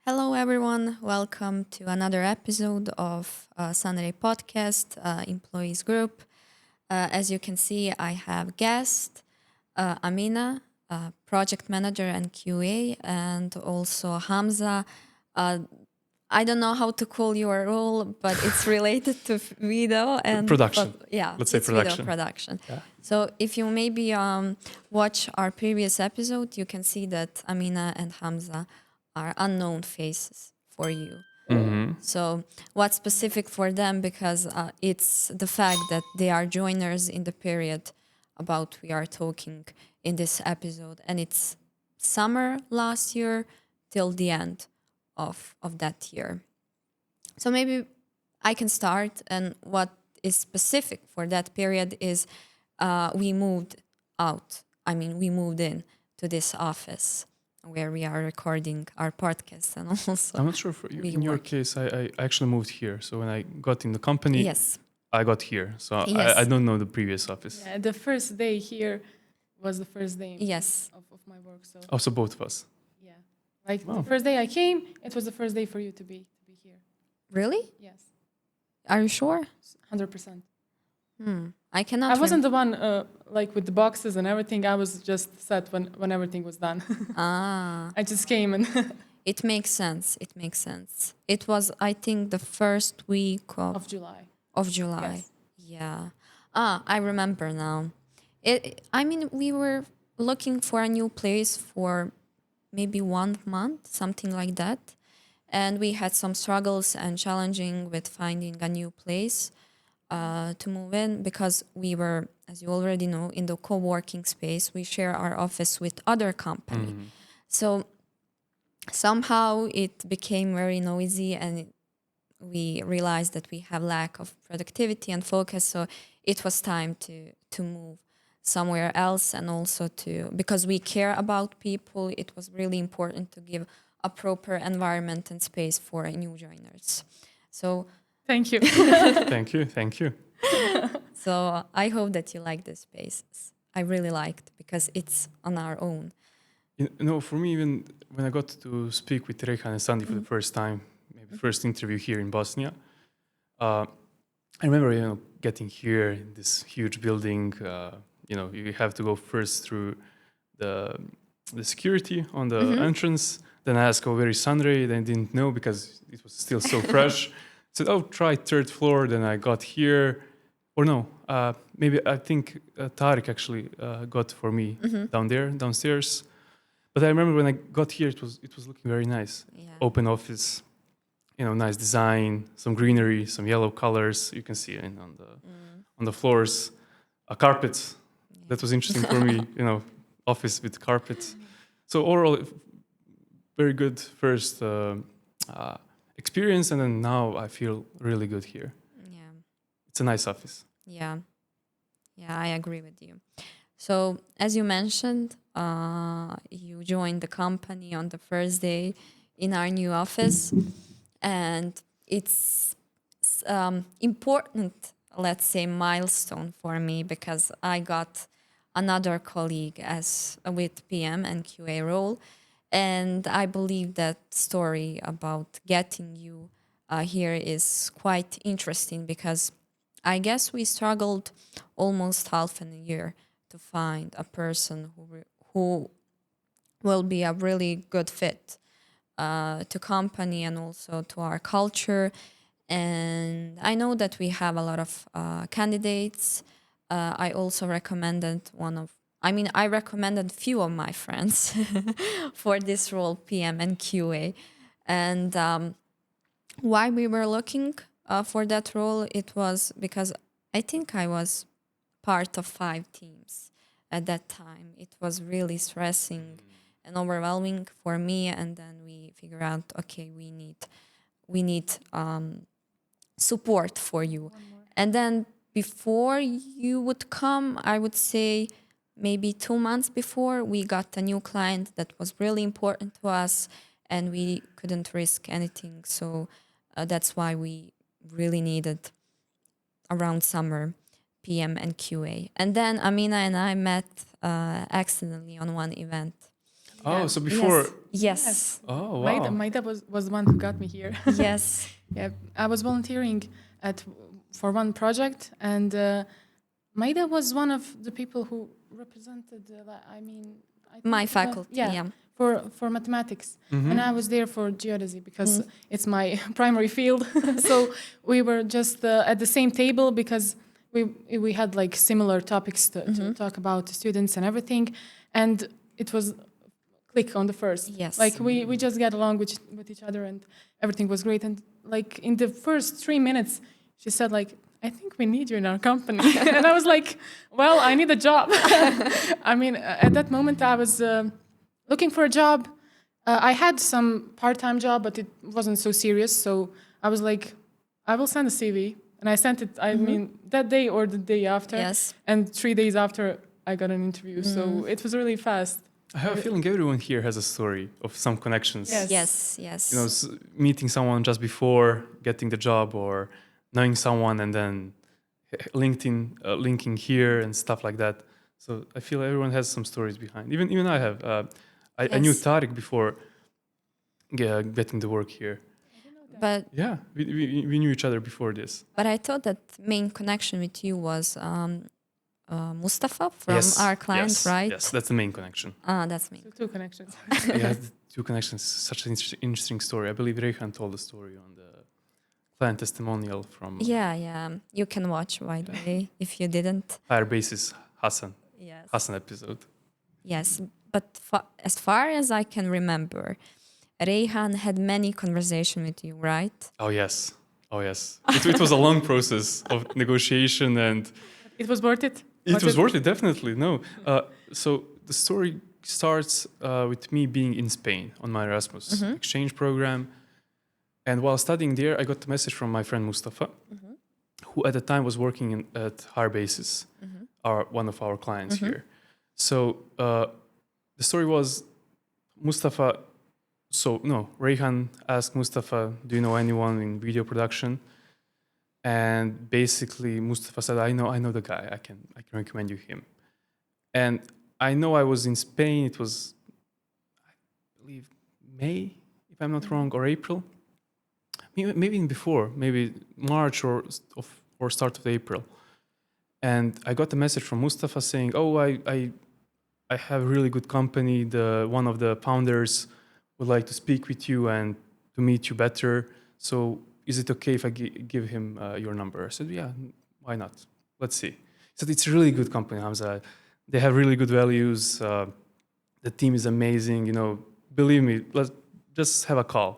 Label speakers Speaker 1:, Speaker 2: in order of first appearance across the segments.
Speaker 1: Hello, everyone. Welcome to another episode of Sunray podcast, Employees Group. As you can see, I have guest Amina, project manager and QA, and also Hamza. Uh, I don't know how to call your role, but it's related to video and
Speaker 2: Production.
Speaker 1: yeah,
Speaker 2: Let's say
Speaker 1: it's video
Speaker 2: production.
Speaker 1: production.
Speaker 2: Yeah.
Speaker 1: So if you maybe watch our previous episode, you can see that Amina and Hamza are unknown faces for you. So what's specific for them, because it's the fact that they are joiners in the period about we are talking in this episode, and it's summer last year till the end of that year. So maybe I can start, and what is specific for that period is we moved out. I mean, we moved in to this office where we are recording our podcast, and also
Speaker 2: I'm not sure for you.
Speaker 1: we
Speaker 2: In your
Speaker 1: work.
Speaker 2: case, I actually moved here. So when I got in the company,
Speaker 1: Yes.
Speaker 2: I got here. So
Speaker 1: Yes.
Speaker 2: I don't know the previous office.
Speaker 3: Yeah, the first day here was the first day
Speaker 1: Yes.
Speaker 3: of my work. So
Speaker 2: Also, both of us.
Speaker 3: yeah, like
Speaker 2: Wow.
Speaker 3: the first day I came, it was the first day for you to be here.
Speaker 1: Really?
Speaker 3: Yes,
Speaker 1: Are you sure?
Speaker 3: 100%.
Speaker 1: I cannot.
Speaker 3: I wasn't the one like with the boxes and everything. I was just set when everything was done. I just came and
Speaker 1: It makes sense. It makes sense. It was, I think, the first week
Speaker 3: of July.
Speaker 1: of July.
Speaker 3: Yes.
Speaker 1: Yeah. I remember now. I mean, we were looking for a new place for maybe 1 month, something like that. And we had some struggles and challenging with finding a new place to move in, because we were, as you already know, in the co-working space. We share our office with other company. So somehow it became very noisy, and we realized that we have lack of productivity and focus. So it was time to move somewhere else, and also because we care about people, it was really important to give a proper environment and space for new joiners. So
Speaker 3: Thank you.
Speaker 2: Thank you. Thank you.
Speaker 1: so I hope that you like this space. I really liked, because it's on our own.
Speaker 2: You know, for me, even when I got to speak with Rehan and Sandy for the first time, maybe first interview here in Bosnia, I remember, getting here in this huge building. You have to go first through the security on the entrance. Then I asked, "Oh, where is sunray?" Then I didn't know because it was still so fresh. Said, "Oh, try third floor." Then I got here, or no, maybe I think Tariq actually got for me downstairs. But I remember when I got here, it was looking very nice.
Speaker 1: Yeah.
Speaker 2: Open office, nice design, some greenery, some yellow colors. You can see it on the floors, carpets. That was interesting for me. Office with carpets. So overall, very good first experience, and then now I feel really good here.
Speaker 1: Yeah.
Speaker 2: It's a nice office.
Speaker 1: Yeah. Yeah, I agree with you. So, as you mentioned, you joined the company on the first day in our new office, and it's important, let's say, milestone for me, because I got another colleague as with PM and QA role, and I believe that story about getting you here is quite interesting, because I guess we struggled almost half a year to find a person who will be a really good fit to company and also to our culture. And I know that we have a lot of candidates. I also recommended I recommended few of my friends for this role, PM and QA. And why we were looking for that role, it was because I think I was part of 5 teams at that time. It was really stressing and overwhelming for me. And then we figure out, okay, we need support for you. And then before you would come, I would say maybe 2 months before, we got a new client that was really important to us, and we couldn't risk anything. So that's why we really needed around summer PM and QA. And then Amina and I met accidentally on one event.
Speaker 2: Oh, so before.
Speaker 1: Yes.
Speaker 2: Oh, wow.
Speaker 3: My dad was the one who got me here.
Speaker 1: Yes.
Speaker 3: Yeah, I was volunteering for one project, and my dad was one of the people who represented. I think
Speaker 1: My
Speaker 3: it was
Speaker 1: faculty. Yeah.
Speaker 3: for mathematics, and I was there for geodesy because it's my primary field. So we were just at the same table because we had like similar topics to talk about to students and everything, and it was click on the first.
Speaker 1: Yes.
Speaker 3: Like we just got along with each other and everything was great. And like in the first 3 minutes, she said like, I think we need you in our company. And I was like, well, I need a job. I mean, at that moment I was looking for a job. I had some part-time job, but it wasn't so serious. So I was like, I will send a CV. And I sent it, I mean, that day or the day after.
Speaker 1: Yes.
Speaker 3: And 3 days after, I got an interview. So it was really fast.
Speaker 2: I have a feeling everyone here has a story of some connections.
Speaker 3: Yes.
Speaker 1: Yes. Yes.
Speaker 2: You know, meeting someone just before getting the job, or knowing someone and then LinkedIn linking here and stuff like that. So I feel everyone has some stories behind. Even I have. I knew
Speaker 1: Yes.
Speaker 2: Tariq before getting the work here.
Speaker 1: But
Speaker 2: Yeah, we knew each other before this.
Speaker 1: I thought that main connection with you was Mustafa from our client,
Speaker 2: yes,
Speaker 1: right?
Speaker 2: Yes, that's the main connection.
Speaker 1: That's me.
Speaker 3: So 2 connections.
Speaker 2: Yeah, the two connections. Such an interesting story. I believe Rehan told the story on the client testimonial from
Speaker 1: Yeah. You can watch, by the way, if you didn't.
Speaker 2: Firebase's Hassan
Speaker 1: Yes.
Speaker 2: episode.
Speaker 1: Yes. But as far as I can remember, Reyhan had many conversations with you, right?
Speaker 2: Oh yes. It was a long process of negotiation, and
Speaker 3: It was worth it?
Speaker 2: it was worth it, definitely. No. So the story starts with me being in Spain on my Erasmus exchange program. And while studying there, I got a message from my friend Mustafa, who at the time was working at Harbasis, one of our clients here. So the story was Mustafa. So no, Reyhan asked Mustafa, "Do you know anyone in video production?" And basically, Mustafa said, "I know the guy. I can recommend you him." And I know I was in Spain. It was, I believe, May, if I'm not wrong, or April. Maybe even before, maybe March or start of April. And I got a message from Mustafa saying, "Oh, I have a really good company. One of the founders would like to speak with you and to meet you better. So is it okay if I give him your number?" I said, "Yeah, why not? Let's see." He said, "It's a really good company, Hamza. They have really good values. The team is amazing. You know, believe me, let's just have a call."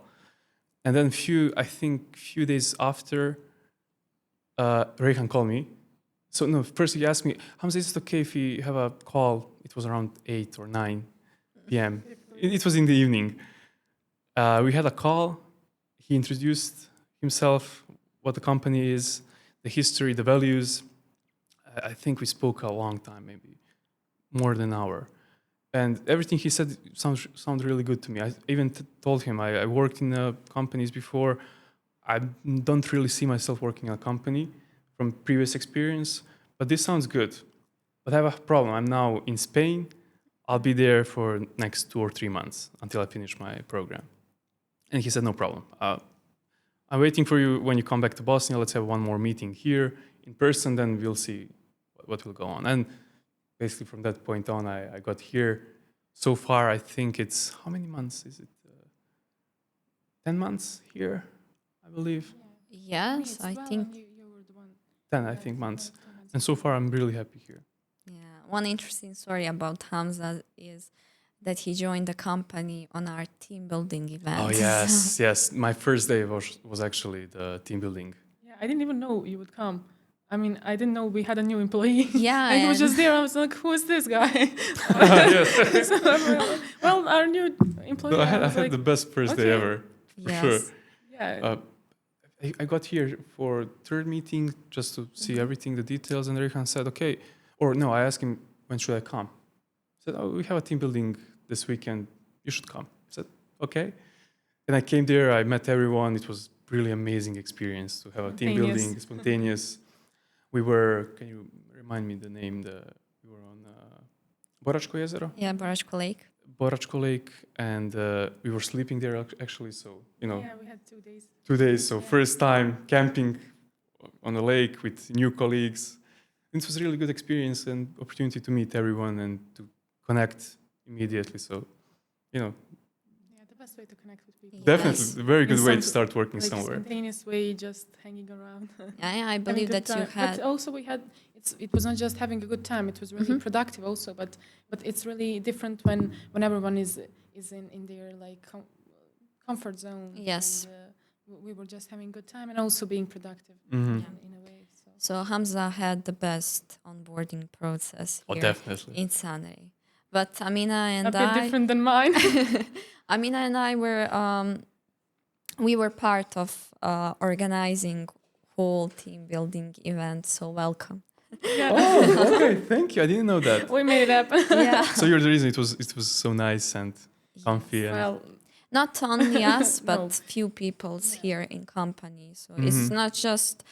Speaker 2: And then few days after, Reyhan called me. So no, first he asked me, "Hamza, is it okay if we have a call?" It was around 8 or 9 p.m. It was in the evening. We had a call. He introduced himself, what the company is, the history, the values. I think we spoke a long time, maybe more than an hour. And everything he said sounds really good to me. I even told him I worked in companies before. I don't really see myself working in a company from previous experience, but this sounds good. But I have a problem. I'm now in Spain. I'll be there for next 2 or 3 months until I finish my program. And he said, "No problem. I'm waiting for you when you come back to Bosnia. Let's have one more meeting here in person, then we'll see what will go on." And basically from that point on, I got here. So far, I think it's, how many months is it? 10 months here, I believe.
Speaker 1: Yes, I think.
Speaker 2: 10, I think, months. And so far, I'm really happy here.
Speaker 1: Yeah, one interesting story about Hamza is that he joined the company on our team building event.
Speaker 2: Oh, yes. My first day was actually the team building.
Speaker 3: Yeah, I didn't even know you would come. I mean, I didn't know we had a new employee.
Speaker 1: Yeah,
Speaker 3: and he was just there. I was like, "Who is this guy?" So, well, our new employee.
Speaker 2: No, I
Speaker 3: was
Speaker 2: had
Speaker 3: like,
Speaker 2: the best first day
Speaker 3: okay.
Speaker 2: ever, for
Speaker 1: Yes.
Speaker 2: sure.
Speaker 3: Yeah.
Speaker 2: I got here for third meeting just to see everything, the details, and Rehan said, "Okay," or no, I asked him, "When should I come?" He said, "Oh, we have a team building this weekend. You should come." I said, "Okay." And I came there. I met everyone. It was really amazing experience to have a team building, spontaneous. We were. Can you remind me the name? We were on Boračko jezero.
Speaker 1: Yeah, Boračko Lake.
Speaker 2: Borachko Lake, and we were sleeping there actually. So
Speaker 3: Yeah, we had 2 days.
Speaker 2: 2 days. So
Speaker 3: Yeah.
Speaker 2: first time camping on a lake with new colleagues. It was a really good experience and opportunity to meet everyone and to connect immediately. So,
Speaker 3: Yeah, the best way to connect with people.
Speaker 2: definitely
Speaker 1: Yes.
Speaker 2: a very good
Speaker 3: In
Speaker 2: way
Speaker 3: some
Speaker 2: to start working
Speaker 3: Like
Speaker 2: somewhere.
Speaker 3: spontaneous way, just hanging around.
Speaker 1: Yeah, I
Speaker 3: having
Speaker 1: believe
Speaker 3: good
Speaker 1: that you
Speaker 3: time.
Speaker 1: had.
Speaker 3: But also we had it was not just having a good time, it was really
Speaker 1: Mhm.
Speaker 3: productive also, but it's really different when everyone is in their like comfort zone.
Speaker 1: Yes.
Speaker 3: And, we were just having good time and also being productive
Speaker 2: Mhm.
Speaker 3: in a way. So.
Speaker 1: So Hamza had the best onboarding process
Speaker 2: Oh,
Speaker 1: here
Speaker 2: definitely.
Speaker 1: in Sunray. But Amina
Speaker 3: A
Speaker 1: and
Speaker 3: bit
Speaker 1: I,
Speaker 3: different than mine.
Speaker 1: Amina and I were we were part of organizing whole team building event. So welcome.
Speaker 3: Yeah.
Speaker 2: Oh, okay. Thank you. I didn't know that.
Speaker 3: We made it happen.
Speaker 1: Yeah.
Speaker 2: So you're the reason it was so nice and comfy. And
Speaker 3: Well,
Speaker 1: Not only us, but
Speaker 3: No.
Speaker 1: few peoples
Speaker 3: Yeah.
Speaker 1: here in company. So
Speaker 2: Mhm.
Speaker 1: it's not just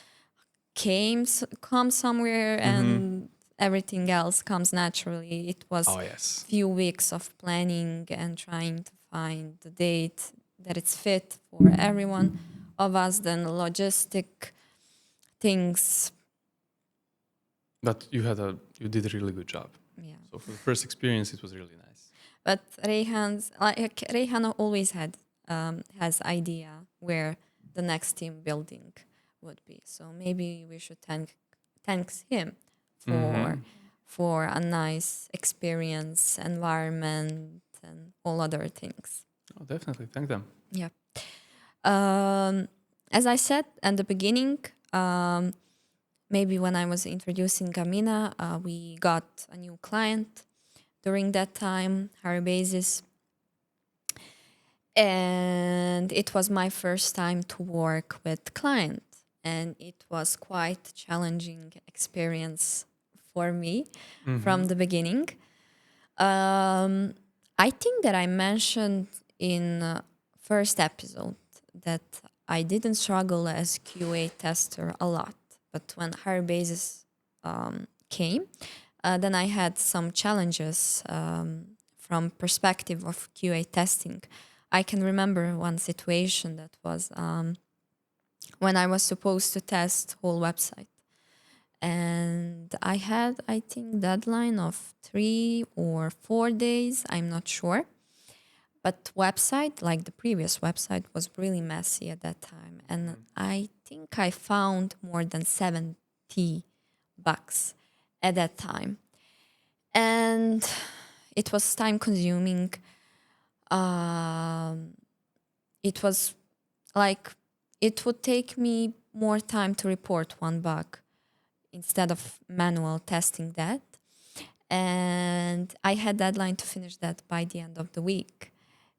Speaker 1: come somewhere and everything else comes naturally. It was
Speaker 2: oh yes.
Speaker 1: few weeks of planning and trying to find the date that it's fit for everyone of us, then logistic things.
Speaker 2: But you did a really good job.
Speaker 1: Yeah.
Speaker 2: So for the first experience, it was really nice.
Speaker 1: But Rayhan always has idea where the next team building would be. So maybe we should thanks him
Speaker 2: Mhm.
Speaker 1: for a nice experience, environment, and all other things.
Speaker 2: Oh, definitely. Thank them.
Speaker 1: Yeah. As I said at the beginning, maybe when I was introducing Amina, we got a new client during that time, her basis. And it was my first time to work with client. And it was quite challenging experience for me from the beginning. I think that I mentioned in first episode that I didn't struggle as QA tester a lot, but when her basis came, then I had some challenges from perspective of QA testing. I can remember one situation that was when I was supposed to test whole website. And I had, I think, deadline of 3 or 4 days. I'm not sure. But website, like the previous website, was really messy at that time. And I think I found more than 70 bugs at that time. And it was time consuming. It was like, it would take me more time to report one bug instead of manual testing that. And I had deadline to finish that by the end of the week.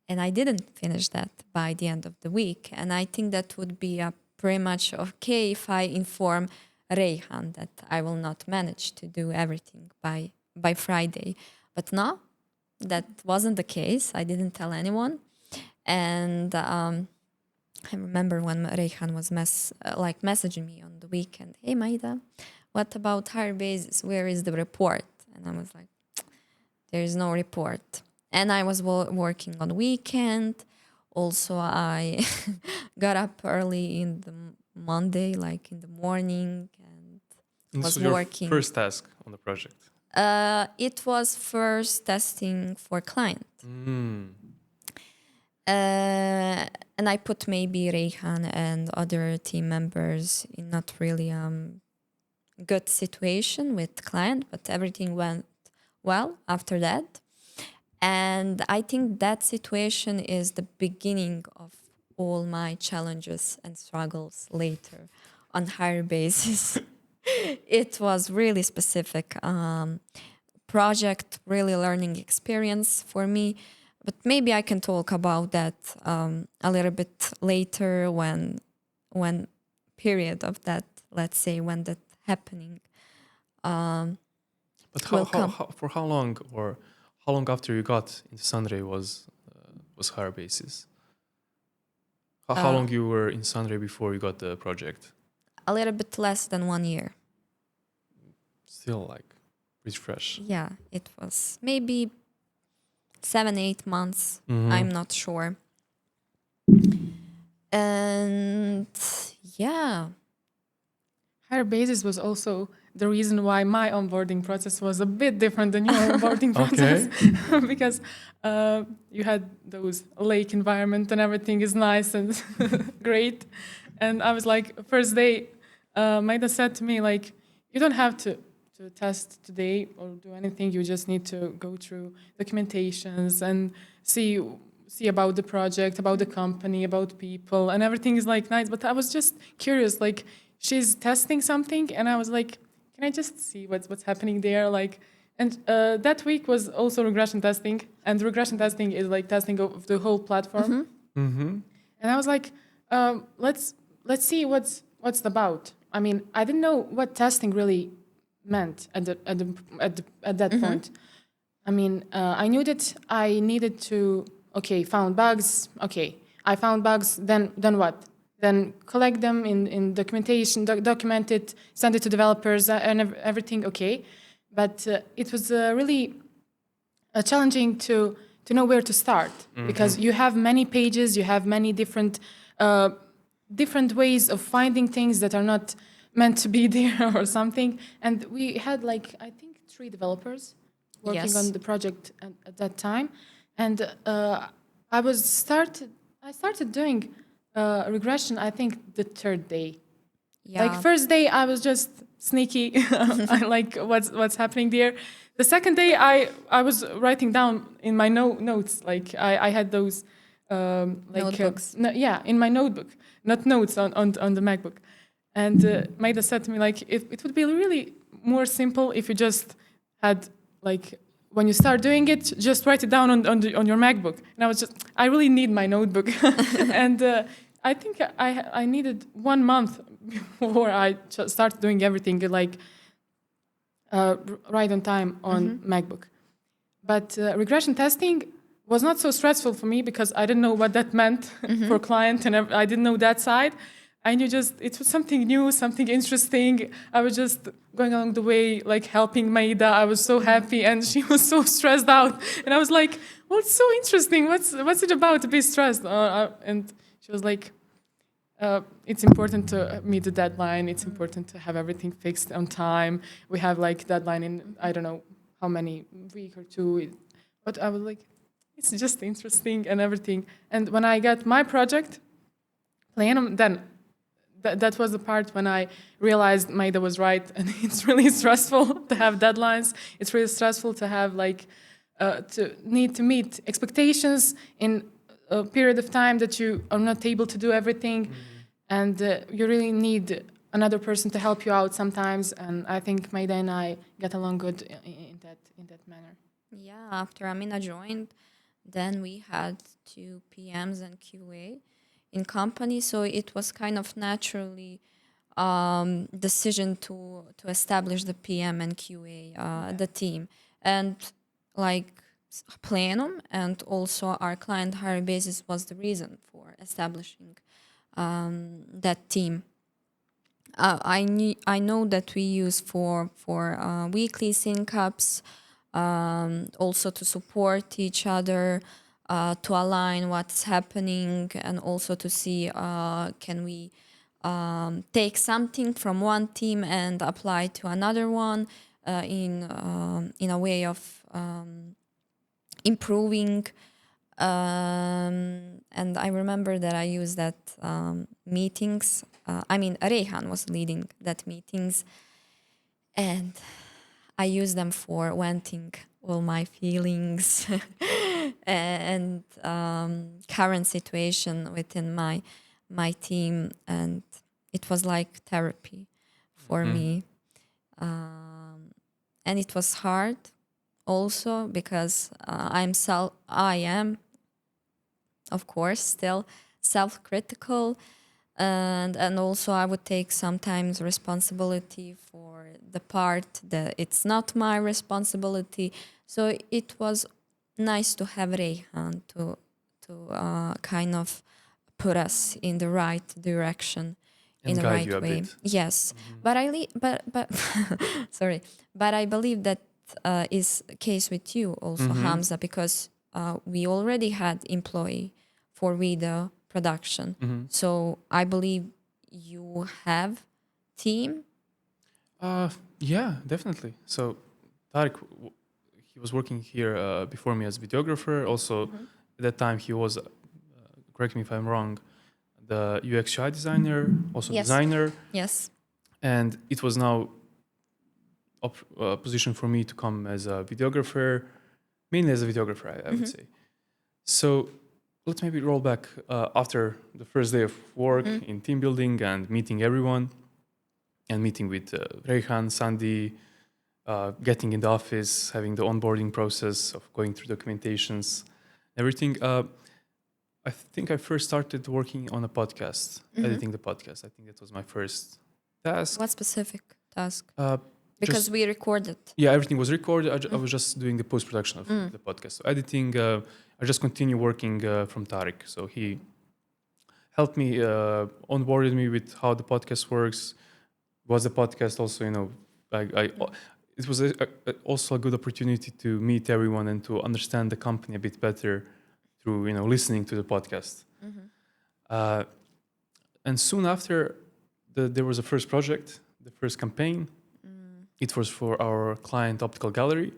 Speaker 1: And I didn't finish that by the end of the week. And I think that would be pretty much okay if I inform Rayhan that I will not manage to do everything by Friday. But no, that wasn't the case. I didn't tell anyone. And I remember when Rayhan was messaging me on the weekend, "Hey Maida, what about higher basis? Where is the report?" And I was like, "There is no report." And I was working on weekend. Also, I got up early in the Monday, like in the morning, and
Speaker 2: And
Speaker 1: was
Speaker 2: this was your
Speaker 1: working.
Speaker 2: first task on the project.
Speaker 1: It was first testing for client.
Speaker 2: Mm.
Speaker 1: And I put maybe Rayhan and other team members in not really good situation with client, but everything went well after that. And I think that situation is the beginning of all my challenges and struggles later on higher basis. It was really specific project, really learning experience for me. But maybe I can talk about that a little bit later when period of that, let's say, when that happening.
Speaker 2: But
Speaker 1: Welcome.
Speaker 2: for how long or how long after you got into Sunray was higher basis? How long you were in Sunray before you got the project?
Speaker 1: A little bit less than 1 year.
Speaker 2: Still like pretty fresh.
Speaker 1: Yeah, it was maybe 7-8 months.
Speaker 2: Mhm.
Speaker 1: I'm not sure. And yeah,
Speaker 3: Higher basis was also the reason why my onboarding process was a bit different than your onboarding process. Because you had those lake environment and everything is nice and great. And I was like, first day, Maida said to me, like, you don't have to test today or do anything. You just need to go through documentations and see about the project, about the company, about people, and everything is like nice. But I was just curious, like, she's testing something, and I was like, can I just see what's happening there? Like, and that week was also regression testing, and regression testing is like testing of the whole platform.
Speaker 2: Mm-hmm.
Speaker 3: And I was like, let's see what's about. I mean, I didn't know what testing really meant at that point. I mean, I knew that I needed to found bugs. Okay, I found bugs. Then what? Then collect them in documentation, document it, send it to developers, and everything. Okay, but it was really challenging to know where to start because you have many pages, you have many different ways of finding things that are not meant to be there or something. And we had like I think 3 developers working on the project at that time, and I started doing regression. I think the 3rd day.
Speaker 1: yeah.
Speaker 3: Like first day, I was just sneaky. I like what's happening there. The second day, I was writing down in my notes. Like I had those like
Speaker 1: Notebooks.
Speaker 3: in my notebook, not notes on the MacBook. And Maida said to me like it would be really more simple if you just had like when you start doing it, just write it down on your MacBook. And I really need my notebook, and I think I needed 1 month before I started doing everything like right on time on MacBook. But regression testing was not so stressful for me because I didn't know what that meant for client, and I didn't know that side. I knew just it was something new, something interesting. I was just going along the way, like helping Maida. I was so happy, and she was so stressed out. And I was like, "Well, it's so interesting. What's it about to be stressed?" And she was like, "It's important to meet the deadline. It's important to have everything fixed on time. We have like deadline in I don't know how many week or 2." But I was like, "It's just interesting and everything." And when I got my project, Plenum, then. That was the part when I realized Maida was right, and it's really stressful to have deadlines. It's really stressful to have like to need to meet expectations in a period of time that you are not able to do everything, and you really need another person to help you out sometimes. And I think Maida and I get along good in that manner.
Speaker 1: Yeah, after Amina joined, then we had 2 PMs and QA in company, so it was kind of naturally decision to establish the PM and QA the team, and like Plenum and also our client hire basis was the reason for establishing that team. I know that we use for weekly sync-ups, also to support each other, to align what's happening, and also to see can we take something from one team and apply to another one in a way of improving. And I remember that I used that meetings. Reyhan was leading that meetings, and I use them for venting all my feelings and current situation within my team, and it was like therapy for me. And it was hard also because I am, of course, still self-critical, and also I would take sometimes responsibility for the part that it's not my responsibility. So it was nice to have Reyhan to kind of put us in the right direction,
Speaker 2: And
Speaker 1: in the
Speaker 2: guide
Speaker 1: right
Speaker 2: you a
Speaker 1: way.
Speaker 2: bit.
Speaker 1: Yes, but sorry, but I believe that is the case with you also, Hamza, because we already had employee for video production. So I believe you have team.
Speaker 2: Yeah, definitely. So Tarek, he was working here before me as videographer. Also, at that time, he was, correct me if I'm wrong, the UX UI designer, also
Speaker 1: Yes.
Speaker 2: designer.
Speaker 1: Yes.
Speaker 2: And it was now a position for me to come as a videographer, mainly as a videographer, I would say. So let's maybe roll back after the first day of work in team building and meeting everyone and meeting with Rehan, Sandy, getting in the office, having the onboarding process of going through documentations, everything. I think I first started working on a podcast, editing the podcast. I think that was my first task.
Speaker 1: What specific task?
Speaker 2: Uh,
Speaker 1: Because
Speaker 2: just-
Speaker 1: we recorded.
Speaker 2: Yeah, everything was recorded. I was just doing the post-production of the podcast. So editing, I just continue working from Tarek. So he helped me, onboarded me with how the podcast works. Was the podcast also, it was also a good opportunity to meet everyone and to understand the company a bit better through, listening to the podcast. And soon after, there was a first project, the first campaign. It was for our client optical gallery,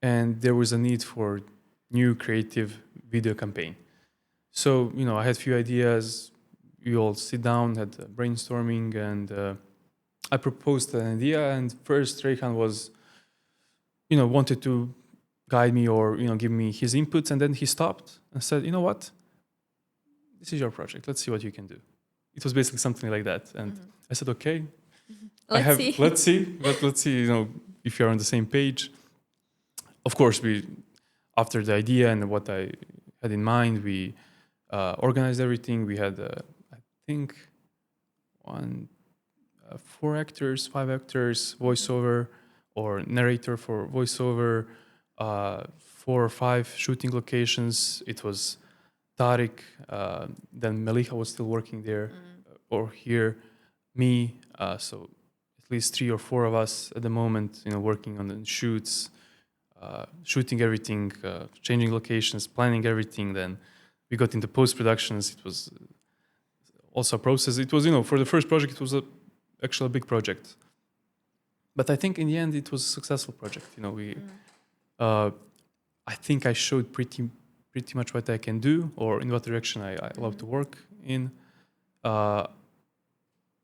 Speaker 2: and there was a need for new creative video campaign. So, I had a few ideas. We all sit down, had brainstorming, and I proposed an idea. And first, Rehan was, wanted to guide me or, give me his inputs. And then he stopped and said, you know what? This is your project. Let's see what you can do. It was basically something like that. And I said, okay.
Speaker 1: Let's see.
Speaker 2: Let's see. But let's see, if you're on the same page. Of course, after the idea and what I had in mind, we organized everything. We had, I think, 4 actors, 5 actors, voiceover or narrator for voiceover, 4 or 5 shooting locations. It was Tariq, then Melika was still working there or here, me. So at least 3 or 4 of us at the moment, working on the shoots, shooting everything, changing locations, planning everything. Then we got into post-productions. It was also a process. It was, for the first project, it was actually a big project. But I think in the end, it was a successful project. I think I showed pretty much what I can do or in what direction I love to work in.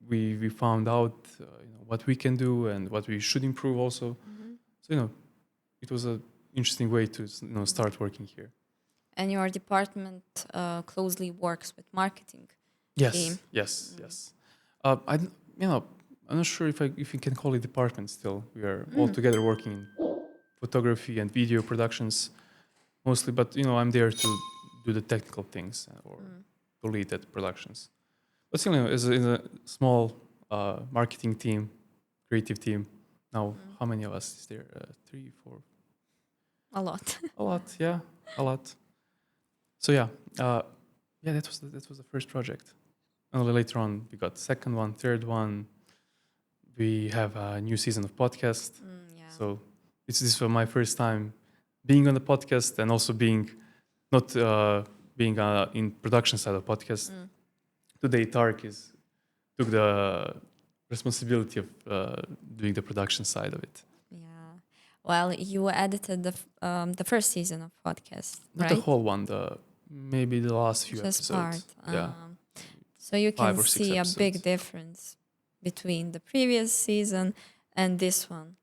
Speaker 2: We found out what we can do and what we should improve also. So it was an interesting way to start working here.
Speaker 1: And your department closely works with marketing.
Speaker 2: Yes,
Speaker 1: team.
Speaker 2: yes. I'm not sure if you can call it department still. We are all together working in photography and video productions mostly, but I'm there to do the technical things or to lead that productions. But still, as a small marketing team, creative team. Now, how many of us is there? 3, 4.
Speaker 1: A lot.
Speaker 2: A lot, yeah, a lot. So that was the first project. And later on, we got the second one, third one. We have a new season of podcast. So this was my first time being on the podcast and also being not being in production side of podcast. Today, Tarek took the responsibility of doing the production side of it.
Speaker 1: Yeah. Well, you edited the first season of podcast,
Speaker 2: Not
Speaker 1: right?
Speaker 2: the whole one. Maybe the last few
Speaker 1: Just
Speaker 2: episodes.
Speaker 1: part.
Speaker 2: Yeah.
Speaker 1: So you
Speaker 2: 5
Speaker 1: can
Speaker 2: or 6
Speaker 1: see
Speaker 2: episodes.
Speaker 1: a big difference between the previous season and this one,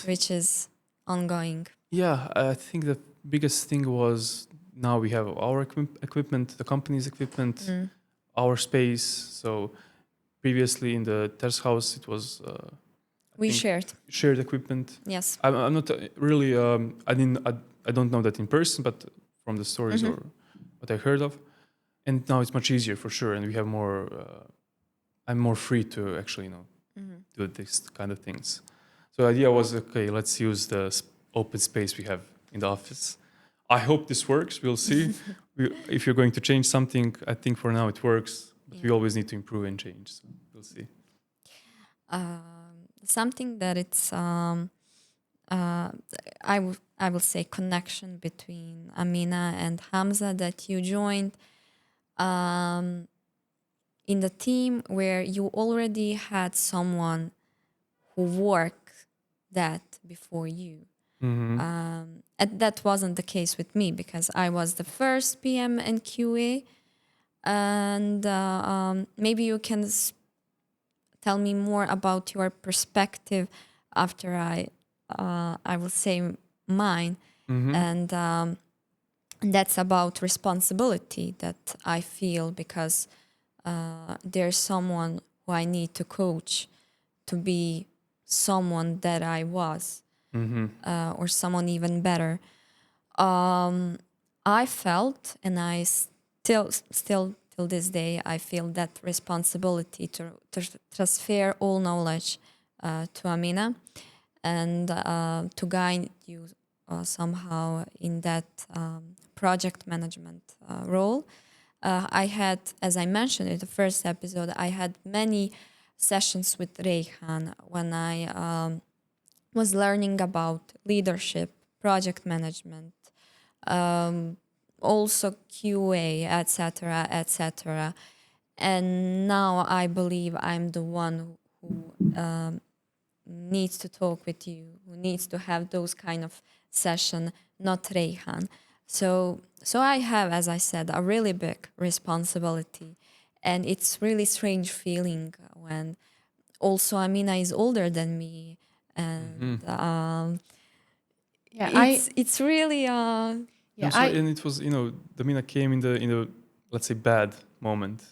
Speaker 1: which is ongoing.
Speaker 2: Yeah, I think the biggest thing was now we have our equipment, the company's equipment, our space. So previously in the test house, it was
Speaker 1: We
Speaker 2: think
Speaker 1: shared.
Speaker 2: equipment.
Speaker 1: Yes.
Speaker 2: I'm not really. I don't know that in person, but from the stories or what I heard of, and now it's much easier for sure, and we have more. I'm more free to actually, do this kind of things. So the idea was, okay, let's use the open space we have in the office. I hope this works. We'll see. If you're going to change something, I think for now it works, but we always need to improve and change. So we'll see.
Speaker 1: Something that it's I will say, connection between Amina and Hamza that you joined in the team where you already had someone who worked that before you. And that wasn't the case with me because I was the first PM and QA. And maybe you can tell me more about your perspective after I will say mine. And that's about responsibility that I feel because there's someone who I need to coach to be someone that I was or someone even better. I felt, and I still till this day, I feel that responsibility to transfer all knowledge to Amina and to guide you somehow in that project management role. I had, as I mentioned in the first episode, I had many sessions with Reyhan when I was learning about leadership, project management, also QA, etc., etc. And now I believe I'm the one who needs to talk with you, who needs to have those kind of session, not Reyhan. So I have, as I said, a really big responsibility, and it's really strange feeling when also Amina is older than me, and it's really
Speaker 2: and it was Amina came in the let's say bad moment.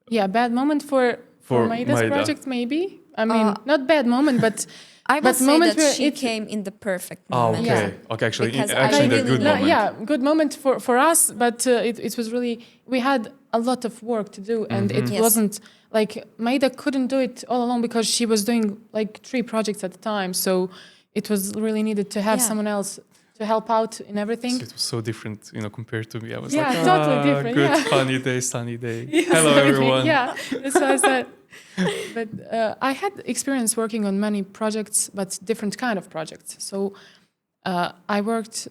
Speaker 3: Yeah, bad moment for Maida's project maybe. I mean, not bad moment, but
Speaker 1: I would say
Speaker 3: moment
Speaker 1: that she came in the perfect moment.
Speaker 2: Oh, okay.
Speaker 3: Yeah.
Speaker 2: Okay, actually,
Speaker 1: Because
Speaker 2: the good moment.
Speaker 3: Yeah, good moment for us, but it was really, we had a lot of work to do, and it wasn't like Maida couldn't do it all alone because she was doing like 3 projects at a time. So it was really needed to have someone else to help out in everything.
Speaker 2: So it was so different, compared to me. I was
Speaker 3: totally different.
Speaker 2: Good, funny day, sunny day. Hello, everyone.
Speaker 3: Yeah, that's what I said. But I had experience working on many projects, but different kind of projects. So I worked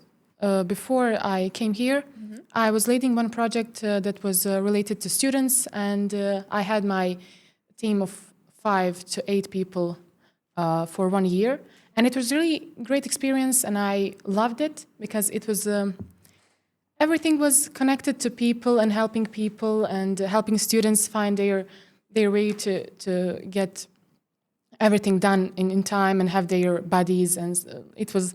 Speaker 3: before I came here. I was leading one project that was related to students, and I had my team of 5 to 8 people for 1 year. And it was really great experience, and I loved it because it was everything was connected to people and helping students find their way to get everything done in time and have their buddies. And it was,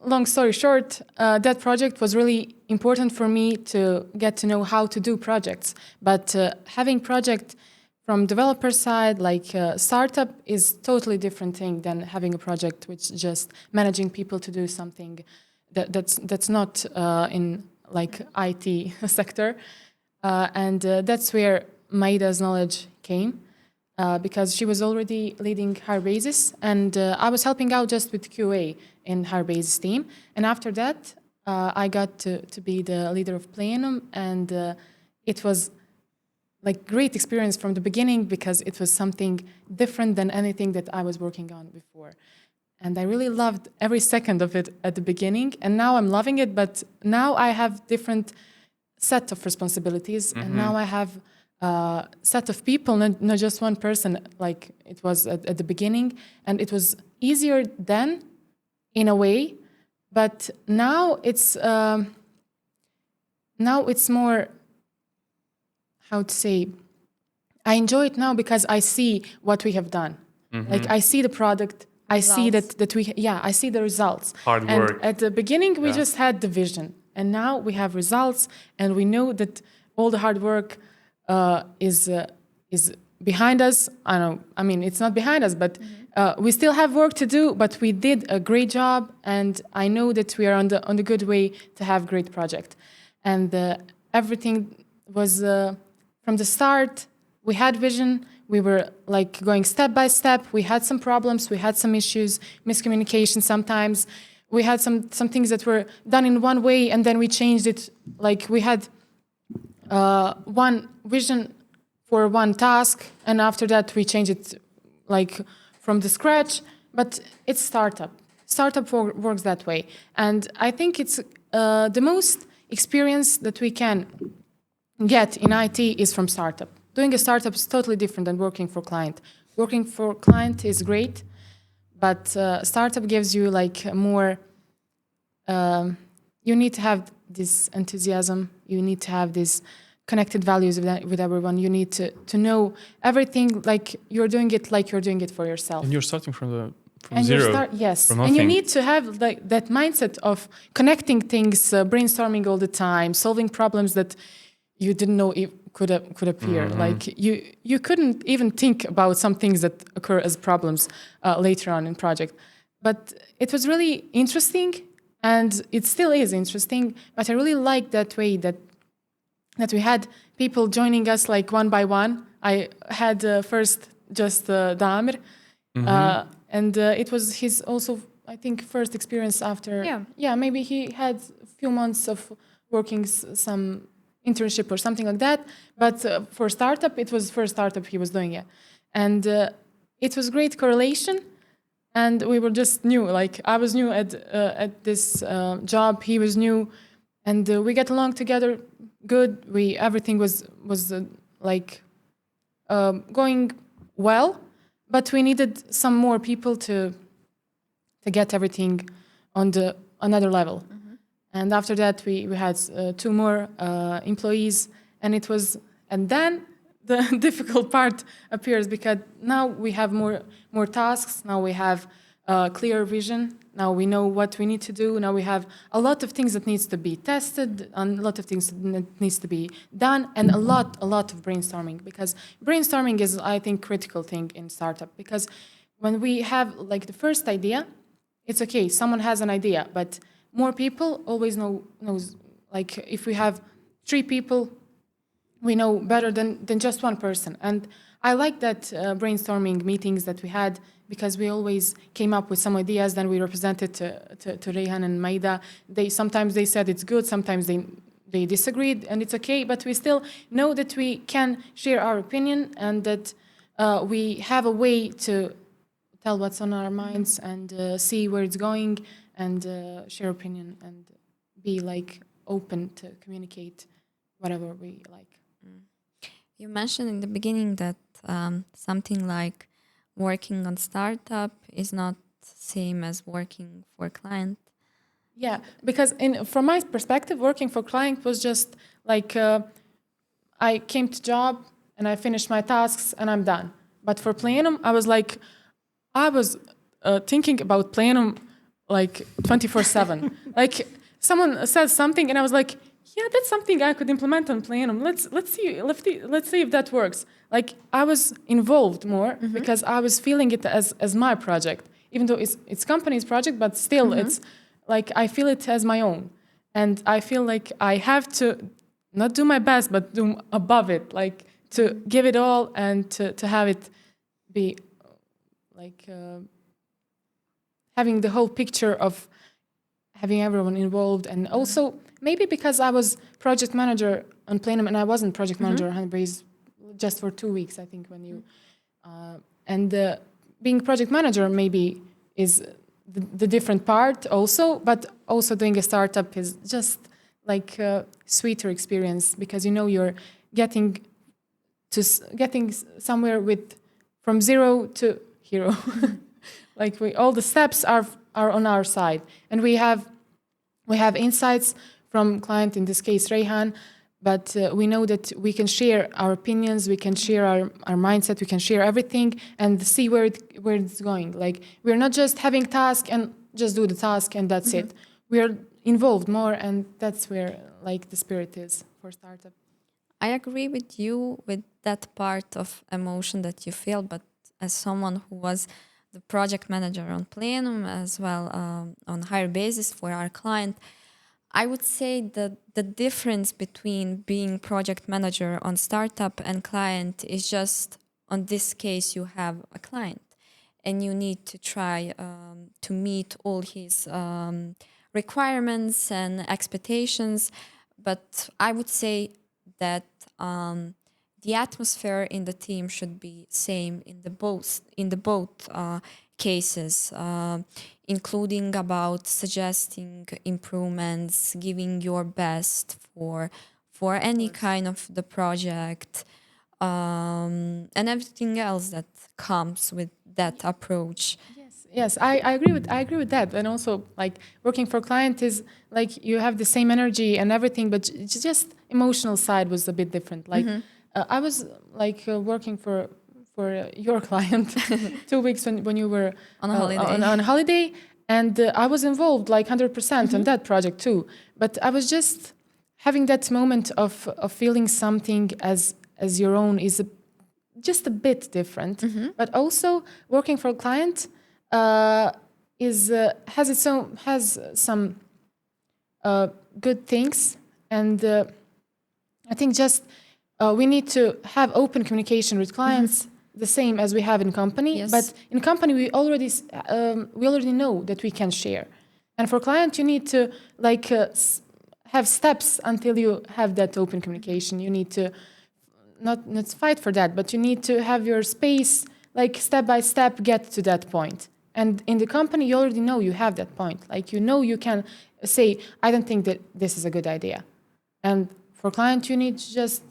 Speaker 3: long story short, that project was really important for me to get to know how to do projects. But having project from developer side, like startup, is totally different thing than having a project which just managing people to do something that's not in like IT sector. And that's where Maida's knowledge came because she was already leading Harbasis, and I was helping out just with QA in Harbasis team. And after that, I got to be the leader of Plenum, and it was like great experience from the beginning because it was something different than anything that I was working on before. And I really loved every second of it at the beginning, and now I'm loving it, but now I have different set of responsibilities, and now I have set of people, not just one person like it was at the beginning. And it was easier then in a way, but now it's more, how to say, I enjoy it now because I see what we have done. Like I see the product, I see that I see the results.
Speaker 2: Hard work.
Speaker 3: And at the beginning we just had the vision, and now we have results, and we know that all the hard work is behind us. I mean, it's not behind us, but we still have work to do. But we did a great job, and I know that we are on the good way to have great project. And everything was from the start. We had vision. We were like going step by step. We had some problems. We had some issues, miscommunication sometimes. We had some things that were done in one way, and then we changed it. Like we had one vision for one task, and after that we changed it like from the scratch. But it's startup, startup works that way. And I think it's the most experience that we can get in IT is from startup. Doing a startup is totally different than working for client. Working for client is great, but startup gives you like more. You need to have this enthusiasm. You need to have this connected values with everyone. You need to know everything like you're doing it for yourself.
Speaker 2: And you're starting from
Speaker 3: and
Speaker 2: zero.
Speaker 3: Yes,
Speaker 2: from
Speaker 3: and you
Speaker 2: nothing.
Speaker 3: need to have like that mindset of connecting things, brainstorming all the time, solving problems that you didn't know it could appear. Like you couldn't even think about some things that occur as problems later on in project. But it was really interesting, and it still is interesting. But I really like that way that we had people joining us like one by one. I had first just Damir, and it was his also, I think, first experience after. Yeah, maybe he had a few months of working some internship or something like that. But for startup, it was first startup he was doing it, and it was great correlation. And we were just new. Like I was new at this job. He was new, and we get along together good. Everything was like going well, but we needed some more people to get everything on another level. And after that, we had 2 more employees, and then the difficult part appears because now we have more tasks. Now we have clear vision. Now we know what we need to do. Now we have a lot of things that needs to be tested, and a lot of things that needs to be done, and a lot of brainstorming. Because brainstorming is, I think, critical thing in startup. Because when we have like the first idea, it's okay. Someone has an idea, but more people always knows. Like if we have 3 people, we know better than just one person. And I like that brainstorming meetings that we had, because we always came up with some ideas, then we represented to Reyhan and Maida. Sometimes they said it's good, sometimes they disagreed, and it's okay, but we still know that we can share our opinion, and that we have a way to tell what's on our minds, and see where it's going, and share opinion, and be like open to communicate whatever we like.
Speaker 1: You mentioned in the beginning that something like working on startup is not same as working for client.
Speaker 3: Yeah, because from my perspective, working for client was just like I came to job and I finished my tasks and I'm done. But for Plenum, I was thinking about Plenum like 24/7. Like someone says something and I was like, yeah, that's something I could implement on Plenum. Let's see if that works. Like I was involved more because I was feeling it as my project, even though it's company's project, but still it's like I feel it as my own, and I feel like I have to not do my best, but do above it, like to give it all and to have it be like having the whole picture of having everyone involved. And also maybe because I was project manager on Plenum and I wasn't project manager on Handbreeze just for 2 weeks, I think, when you being project manager maybe is the different part also, but also doing a startup is just like a sweeter experience, because you know you're getting somewhere from zero to hero. Like all the steps are on our side, and we have insights from client, in this case Reyhan, but we know that we can share our opinions, we can share our mindset, we can share everything and see where it's going. Like we're not just having task and just do the task and that's it. We are involved more, and that's where like the spirit is for startup.
Speaker 1: I agree with you with that part of emotion that you feel, but as someone who was the project manager on Plenum as well on higher basis for our client, I would say that the difference between being project manager on startup and client is just, on this case, you have a client and you need to try to meet all his requirements and expectations. But I would say that the atmosphere in the team should be same in the both cases, including about suggesting improvements, giving your best for any kind of the project, and everything else that comes with that approach.
Speaker 3: Yes, I agree with that. And also, like, working for a client is like you have the same energy and everything, but it's just emotional side was a bit different. Like I was like working for your client 2 weeks when you were
Speaker 1: On a holiday.
Speaker 3: on holiday, and I was involved like 100% on that project too. But I was just having that moment of feeling something as your own is just a bit different. But also working for a client has some good things, and I think just we need to have open communication with clients, the same as we have in company.
Speaker 1: Yes.
Speaker 3: But in company, we already know that we can share, and for client, you need to like have steps until you have that open communication. You need to not fight for that, but you need to have your space, like step by step, get to that point. And in the company, you already know you have that point. Like, you know, you can say, I don't think that this is a good idea. And for client, you need to just,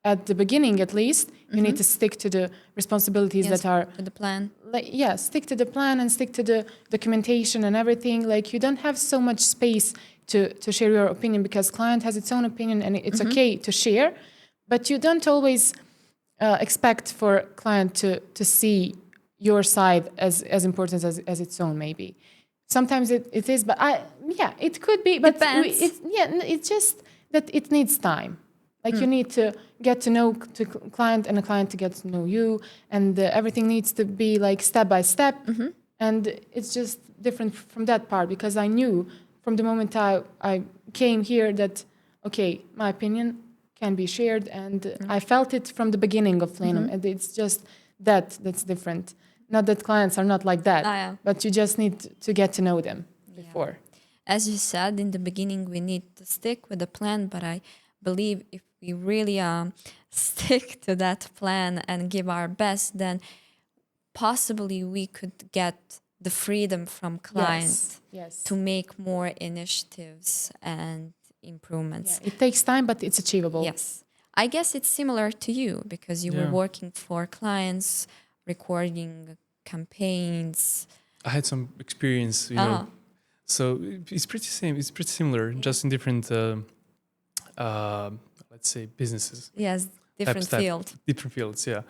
Speaker 3: at the beginning at least, you need to stick to the responsibilities
Speaker 1: Yes,
Speaker 3: that are,
Speaker 1: to the plan.
Speaker 3: like, yeah, stick to the plan and stick to the documentation and everything. Like, you don't have so much space to share your opinion, because client has its own opinion and it's okay to share, but you don't always expect for client to see your side as important as its own. Maybe sometimes it is, but it could be. But
Speaker 1: Depends.
Speaker 3: it's just that it needs time. Like you need to get to know the client, and a client to get to know you, and everything needs to be like step by step. And it's just different from that part, because I knew from the moment I came here that okay, my opinion can be shared, and I felt it from the beginning of Plenum, and it's just that's different. Not that clients are not like that,
Speaker 1: Yeah.
Speaker 3: but you just need to get to know them before.
Speaker 1: As you said in the beginning, we need to stick with the plan, but I believe if we really stick to that plan and give our best, then possibly we could get the freedom from clients
Speaker 3: Yes.
Speaker 1: to make more initiatives and improvements.
Speaker 3: Yeah, it takes time, but it's achievable.
Speaker 1: Yes. I guess it's similar to you, because you were
Speaker 2: Yeah.
Speaker 1: working for clients, recording campaigns.
Speaker 2: I had some experience, you know. So it's pretty same. It's pretty similar, just in different, let's say, businesses.
Speaker 1: Yes, different field.
Speaker 2: Different fields. Yeah.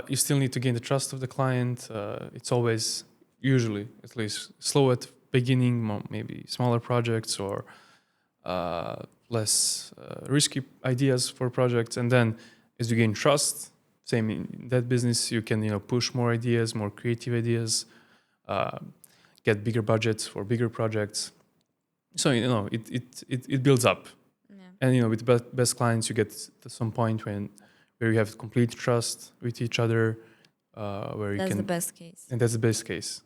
Speaker 2: You still need to gain the trust of the client. It's always, usually, at least, slow at beginning, maybe smaller projects or less risky ideas for projects, and then as you gain trust, same in that business, you can push more ideas, more creative ideas, get bigger budgets for bigger projects. So it builds up, and with best clients, you get to some point where you have complete trust with each other, where you
Speaker 1: That's
Speaker 2: can.
Speaker 1: the best case.
Speaker 2: And that's the best case.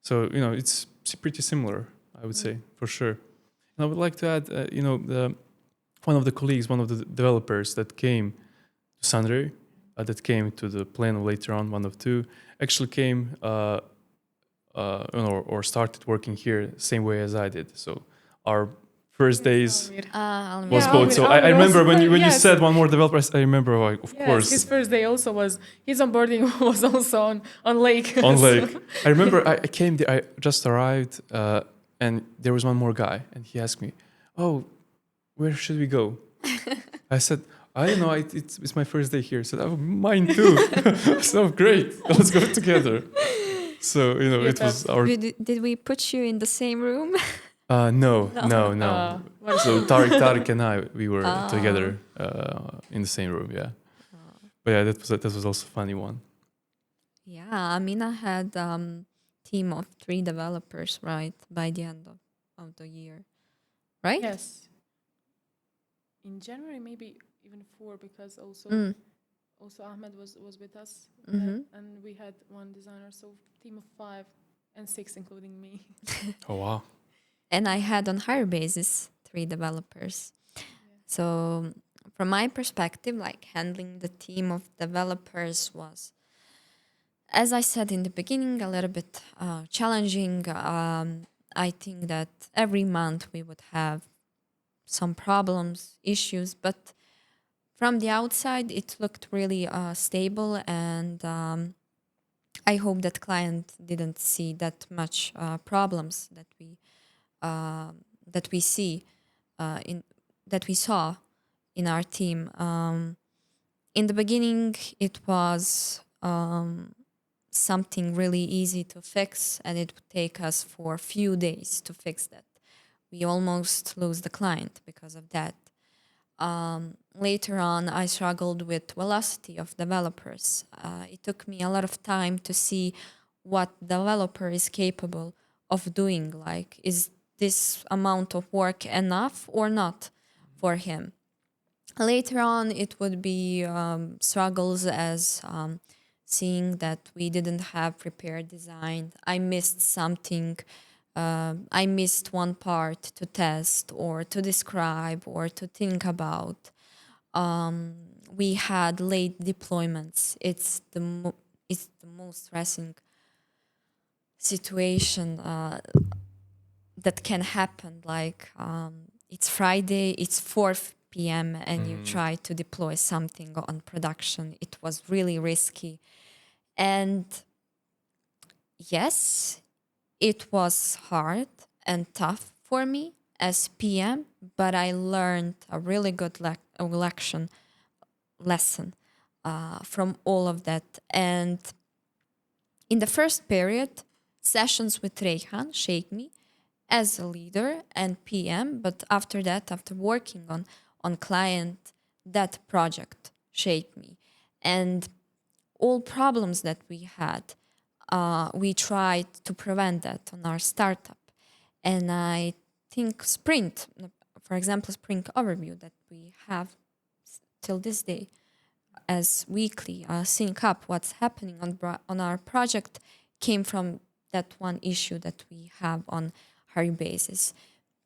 Speaker 2: So it's pretty similar, I would say, for sure. And I would like to add, one of the colleagues, one of the developers that came to sunray, that came to the Plenum later on, one of two, actually came or started working here same way as I did. So our first days was
Speaker 3: Yeah,
Speaker 2: both. So
Speaker 3: Almir
Speaker 2: I remember
Speaker 3: was-
Speaker 2: when you
Speaker 3: yes.
Speaker 2: said one more developer, I remember, like, of
Speaker 3: Yes,
Speaker 2: course.
Speaker 3: his first day also was, his onboarding was also on lake.
Speaker 2: On
Speaker 3: So-
Speaker 2: lake. I remember I came there, I just arrived, and there was one more guy, and he asked me, "Oh, where should we go?" I said, "I don't know, it's my first day here." So "Oh, mine too." So great, let's go together. So it was our.
Speaker 1: Did we put you in the same room?
Speaker 2: No. So Tariq and I, we were
Speaker 1: Ah.
Speaker 2: together in the same room, yeah. But yeah, that was also a funny one.
Speaker 1: Yeah, Amina had team of 3 developers, right, by the end of the year, right?
Speaker 3: Yes. In January, maybe even 4, because also Ahmed was with us, and we had 1 designer, so team of 5 and 6, including me.
Speaker 2: Oh wow.
Speaker 1: And I had on higher basis 3 developers. So from my perspective, like handling the team of developers was, as I said in the beginning, a little bit challenging. I think that every month we would have some problems, issues, but from the outside it looked really stable, and I hope that client didn't see that much problems that we see in that we saw in our team. In the beginning, it was something really easy to fix, and it would take us for a few days to fix that. We almost lose the client because of that. Later on, I struggled with velocity of developers. It took me a lot of time to see what developer is capable of doing. Like, is this amount of work enough or not for him? Later on, it would be struggles as seeing that we didn't have prepared design. I missed something. I missed one part to test or to describe or to think about. We had late deployments. It's the most stressing situation that can happen. Like it's Friday, it's 4 p.m. and you try to deploy something on production. It was really risky. And yes, it was hard and tough for me as PM, but I learned a really good lesson from all of that. And in the first period, sessions with Reyhan shaped me as a leader and PM, but after that, after working on client, that project shaped me. And all problems that we had, we tried to prevent that on our startup. And I think Sprint, for example, Sprint overview that we have till this day as weekly, sync up what's happening on our project came from that one issue that we have on hurry basis.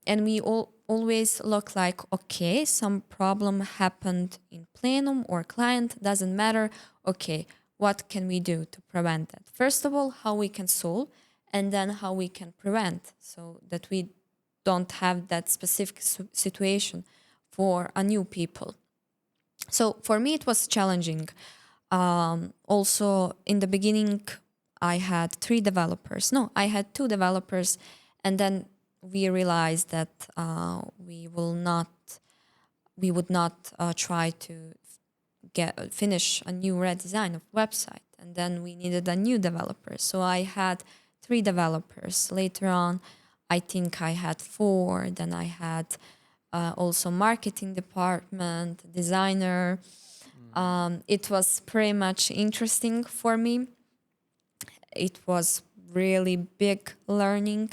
Speaker 1: And we always look like, okay, some problem happened in Plenum or client, doesn't matter. Okay, what can we do to prevent that? First of all, how we can solve, and then how we can prevent so that we don't have that specific situation for a new people. So for me, it was challenging. Also, in the beginning, I had 3 developers. No, I had 2 developers, and then we realized that we would not try to finish a new redesign of website, and then we needed a new developer. So I had 3 developers. Later on, I think I had 4. Then I had also marketing department, designer. It was pretty much interesting for me. It was really big learning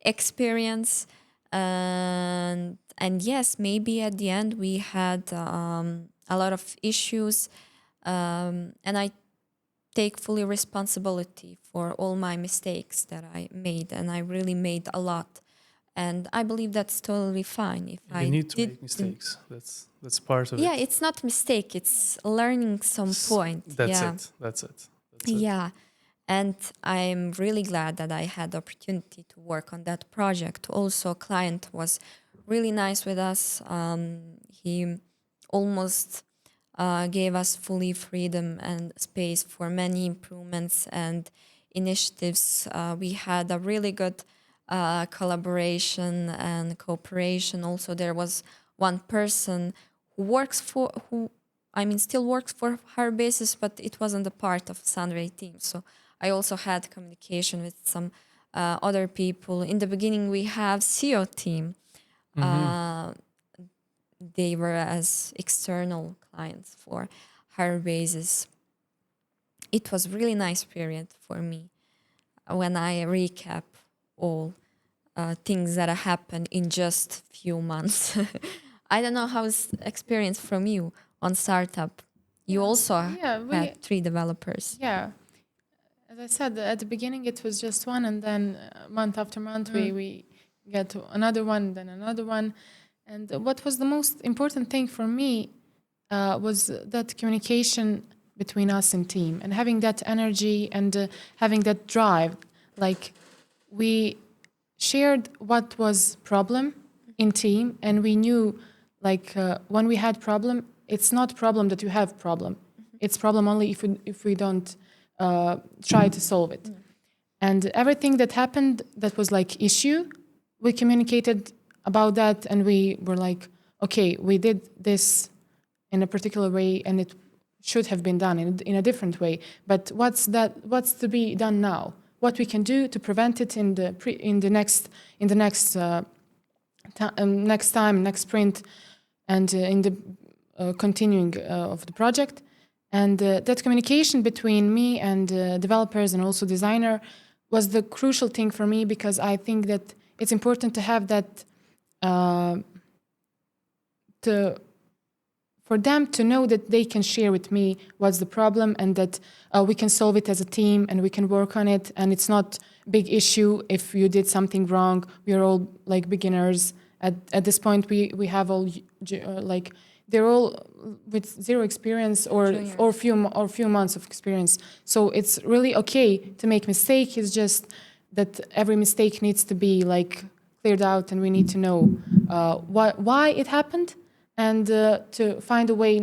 Speaker 1: experience, and yes, maybe at the end we had a lot of issues, and I take fully responsibility for all my mistakes that I made, and I really made a lot. And I believe that's totally fine. If
Speaker 2: You
Speaker 1: I
Speaker 2: need to
Speaker 1: did,
Speaker 2: make mistakes. That's part of
Speaker 1: yeah,
Speaker 2: it.
Speaker 1: it's not mistake. It's learning some point.
Speaker 2: That's
Speaker 1: Yeah,
Speaker 2: it. That's it.
Speaker 1: yeah. And I'm really glad that I had the opportunity to work on that project. Also, client was really nice with us. He almost gave us fully freedom and space for many improvements and initiatives. We had a really good collaboration and cooperation. Also, there was one person still works for her basis, but it wasn't a part of Sunray team. So I also had communication with some other people. In the beginning, we have CEO team. They were as external clients for higher basis. It was really nice period for me when I recap all things that happened in just few months. I don't know how's experience from you on startup. You also had 3 developers.
Speaker 3: Yeah. As I said, at the beginning it was just one, and then month after month we get to another one, then another one. And what was the most important thing for me was that communication between us and team, and having that energy and having that drive. Like, we shared what was problem in team, and we knew, like, when we had problem, it's not problem that you have problem. It's problem only if we don't try to solve it. And everything that happened that was like issue, we communicated about that, and we were like, okay, we did this in a particular way, and it should have been done in a different way. But what's to be done now? What we can do to prevent it in the next time, next sprint, and in the continuing of the project. And that communication between me and developers and also designer was the crucial thing for me, because I think that it's important to have that for them to know that they can share with me what's the problem, and that we can solve it as a team and we can work on it. And it's not a big issue if you did something wrong. We are all like beginners. At this point, we have all like, they're all with zero experience or few months of experience. So it's really okay to make mistake. It's just that every mistake needs to be like cleared out, and we need to know why it happened, and to find a way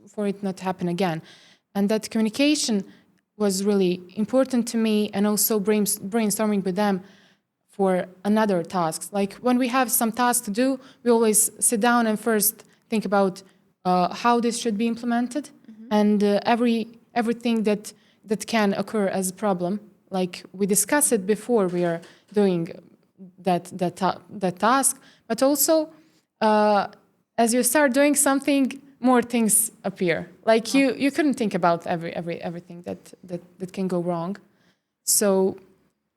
Speaker 3: for it not to happen again. And that communication was really important to me, and also brainstorming with them for another tasks. Like, when we have some tasks to do, we always sit down and first think about how this should be implemented, and everything that can occur as a problem. Like, we discuss it before we are doing that task, but also as you start doing something, more things appear. Like, you couldn't think about everything that can go wrong. So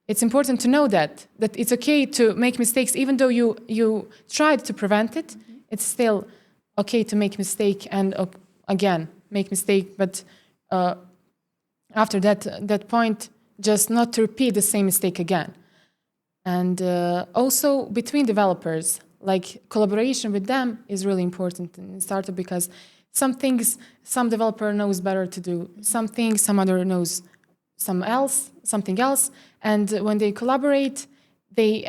Speaker 3: it's important to know that it's okay to make mistakes, even though you tried to prevent it. It's still okay to make mistake and again make mistake, but after that point, just not to repeat the same mistake again. And also between developers, like, collaboration with them is really important in startup, because some things some developer knows better to do, some things some other knows something else, and when they collaborate, they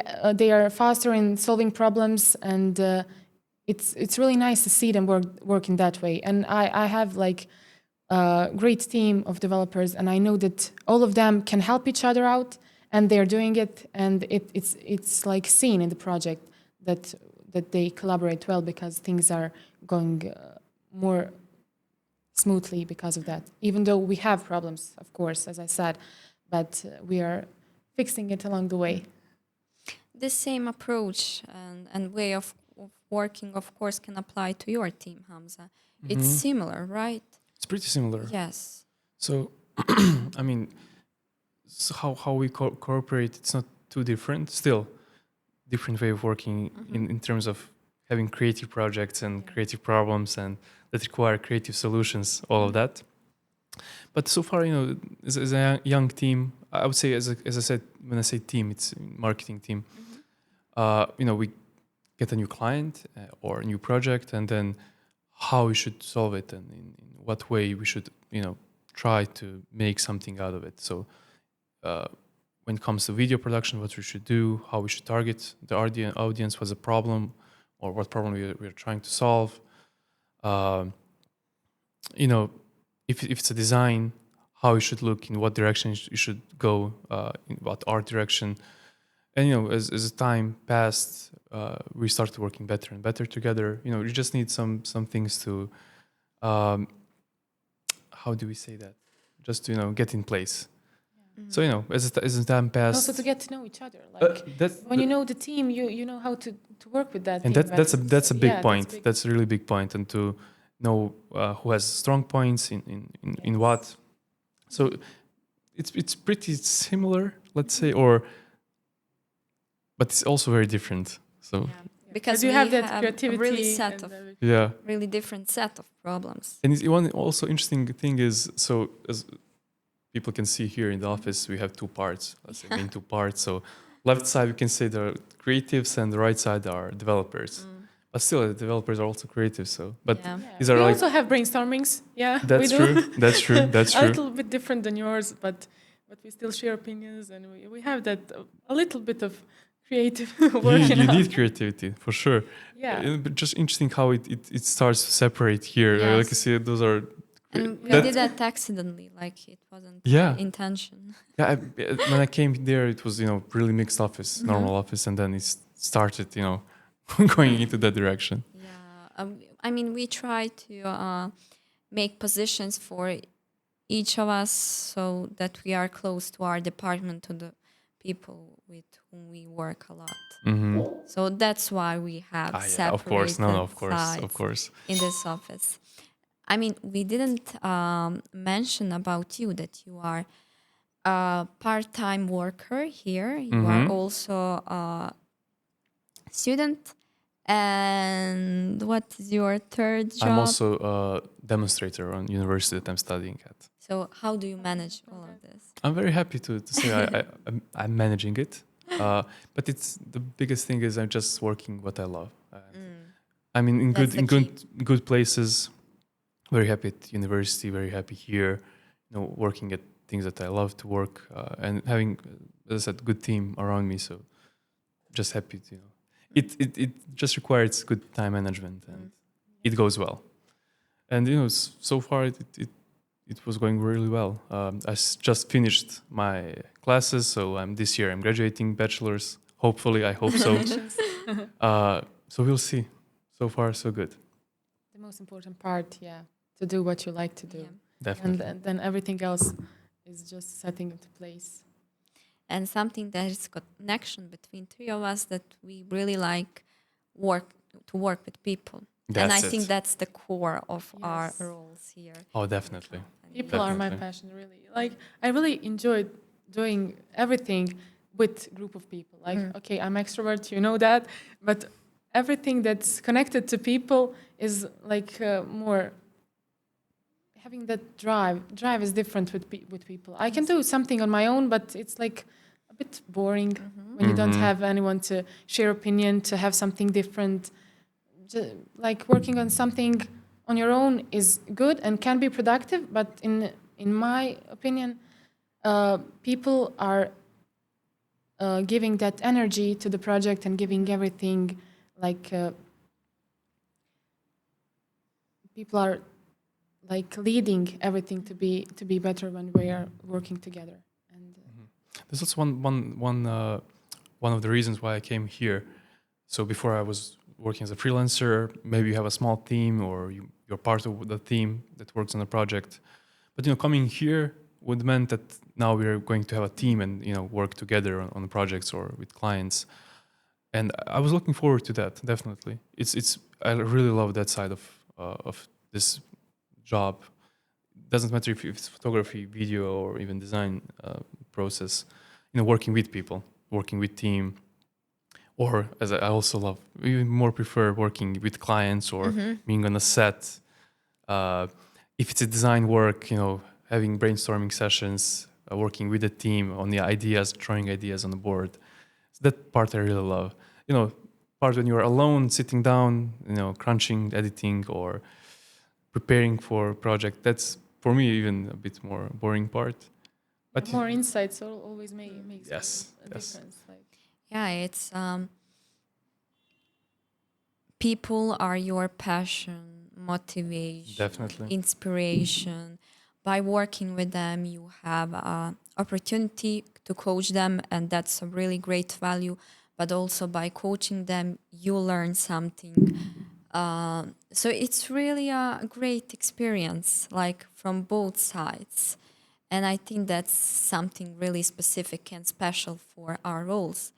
Speaker 3: are faster in solving problems, and it's really nice to see them work in that way. And I have like a great team of developers, and I know that all of them can help each other out, and they're doing it, and it's like seen in the project that they collaborate well, because things are going more smoothly because of that. Even though we have problems, of course, as I said, but we are fixing it along the way.
Speaker 1: This same approach and way of working, of course, can apply to your team, Hamza. It's similar, right?
Speaker 2: It's pretty similar.
Speaker 1: Yes.
Speaker 2: So, I mean, so how we cooperate, it's not too different. Still, different way of working in terms of having creative projects and creative problems, and that require creative solutions, all of that. But so far, as a young team, I would say, as I said, when I say team, it's marketing team. We get a new client or a new project, and then how we should solve it, and in what way we should, try to make something out of it. So when it comes to video production, what we should do, how we should target the audience, what's the problem, or what problem we're trying to solve. If it's a design, how it should look, in what direction you should go, in what art direction. And as time passed, we started working better and better together. You just need some things to, how do we say that? Just to get in place. So as time passed,
Speaker 3: Also to get to know each other. Like, when you know the team, you know how to work with that.
Speaker 2: And
Speaker 3: team
Speaker 2: that's a big point.
Speaker 3: That's big.
Speaker 2: That's a really big point, and to know who has strong points in what. So it's pretty similar, let's say, but it's also very different. So
Speaker 1: Because
Speaker 3: you
Speaker 1: we
Speaker 3: have that
Speaker 1: a
Speaker 3: creativity
Speaker 1: really different set of problems.
Speaker 2: And one also interesting thing is, so as people can see here in the office, we have two parts. Let's say main two parts. So left side we can say the creatives, and the right side are developers. But still, the developers are also creative. So, but
Speaker 1: Yeah.
Speaker 3: Yeah.
Speaker 2: these are
Speaker 3: We
Speaker 2: like
Speaker 3: also have brainstormings. Yeah, we
Speaker 2: that's
Speaker 3: do.
Speaker 2: true. That's true. That's
Speaker 3: A
Speaker 2: true.
Speaker 3: little bit different than yours, but we still share opinions, and we have that a little bit of creative work in
Speaker 2: You
Speaker 3: us.
Speaker 2: need creativity for sure.
Speaker 3: Yeah.
Speaker 2: But just interesting how it starts to separate here. Like you
Speaker 1: Yes.
Speaker 2: see, those are
Speaker 1: And we
Speaker 2: that-
Speaker 1: did that accidentally, like it wasn't
Speaker 2: Yeah.
Speaker 1: intention.
Speaker 2: yeah. When I came there, it was really mixed office, normal office, and then it started going into that direction.
Speaker 1: Yeah, I mean, we try to make positions for each of us so that we are close to our department, to the people with whom we work a lot.
Speaker 2: Mm-hmm.
Speaker 1: So that's why we have
Speaker 2: Yeah,
Speaker 1: separated
Speaker 2: of course. No, of course,
Speaker 1: sides
Speaker 2: of course.
Speaker 1: in this office. I mean, we didn't mention about you that you are a part-time worker here. You are also a student. And what is your third job?
Speaker 2: I'm also a demonstrator on university that I'm studying at.
Speaker 1: So how do you manage all of this?
Speaker 2: I'm very happy to say I'm managing it. But it's the biggest thing is I'm just working what I love. I mean, in
Speaker 1: That's the
Speaker 2: good places. Very happy at university. Very happy here. Working at things that I love to work and having, as I said, good team around me. So just happy to. It just requires good time management and it goes well. And so far it was going really well. Just finished my classes, so this year I'm graduating bachelor's. Hopefully, I hope so. So we'll see. So far, so good.
Speaker 3: The most important part, yeah, to do what you like to do.
Speaker 1: Yeah.
Speaker 2: Definitely.
Speaker 3: And then everything else is just setting into place.
Speaker 1: And something that is connection between three of us, that we really like to work with people. And I
Speaker 2: That's
Speaker 1: think
Speaker 2: it.
Speaker 1: that's the core of our
Speaker 3: Yes.
Speaker 1: roles here.
Speaker 2: Oh, definitely.
Speaker 3: People are my
Speaker 2: Definitely.
Speaker 3: passion, really. Like, I really enjoy doing everything with group of people. Like, okay, I'm extrovert, you know that, but everything that's connected to people is like more having that drive. Drive is different with people. I can do something on my own, but it's like a bit boring when you don't have anyone to share opinion, to have something different. Like working on something on your own is good and can be productive, but in my opinion, people are giving that energy to the project and giving everything. Like people are like leading everything to be better when we are working together. And
Speaker 2: This is one of the reasons why I came here. So before I was working as a freelancer, maybe you have a small team or you're part of the team that works on a project. But coming here would meant that now we're going to have a team and work together on projects or with clients. And I was looking forward to that. Definitely, I really love that side of this job. Doesn't matter if it's photography, video, or even design process. Working with people, working with team. Or, as I also love, even more prefer working with clients or being on a set. If it's a design work, having brainstorming sessions, working with a team on the ideas, throwing ideas on the board. So that part I really love. Part when you're alone, sitting down, crunching, editing, or preparing for a project. That's, for me, even a bit more boring part. But
Speaker 3: more insights always makes
Speaker 2: Yes,
Speaker 3: a
Speaker 2: yes.
Speaker 3: difference. Like,
Speaker 1: Yeah, it's people are your passion, motivation,
Speaker 2: Definitely.
Speaker 1: inspiration. By working with them, you have opportunity to coach them, and that's a really great value. But also by coaching them, you learn something. So it's really a great experience, like from both sides. And I think that's something really specific and special for our roles.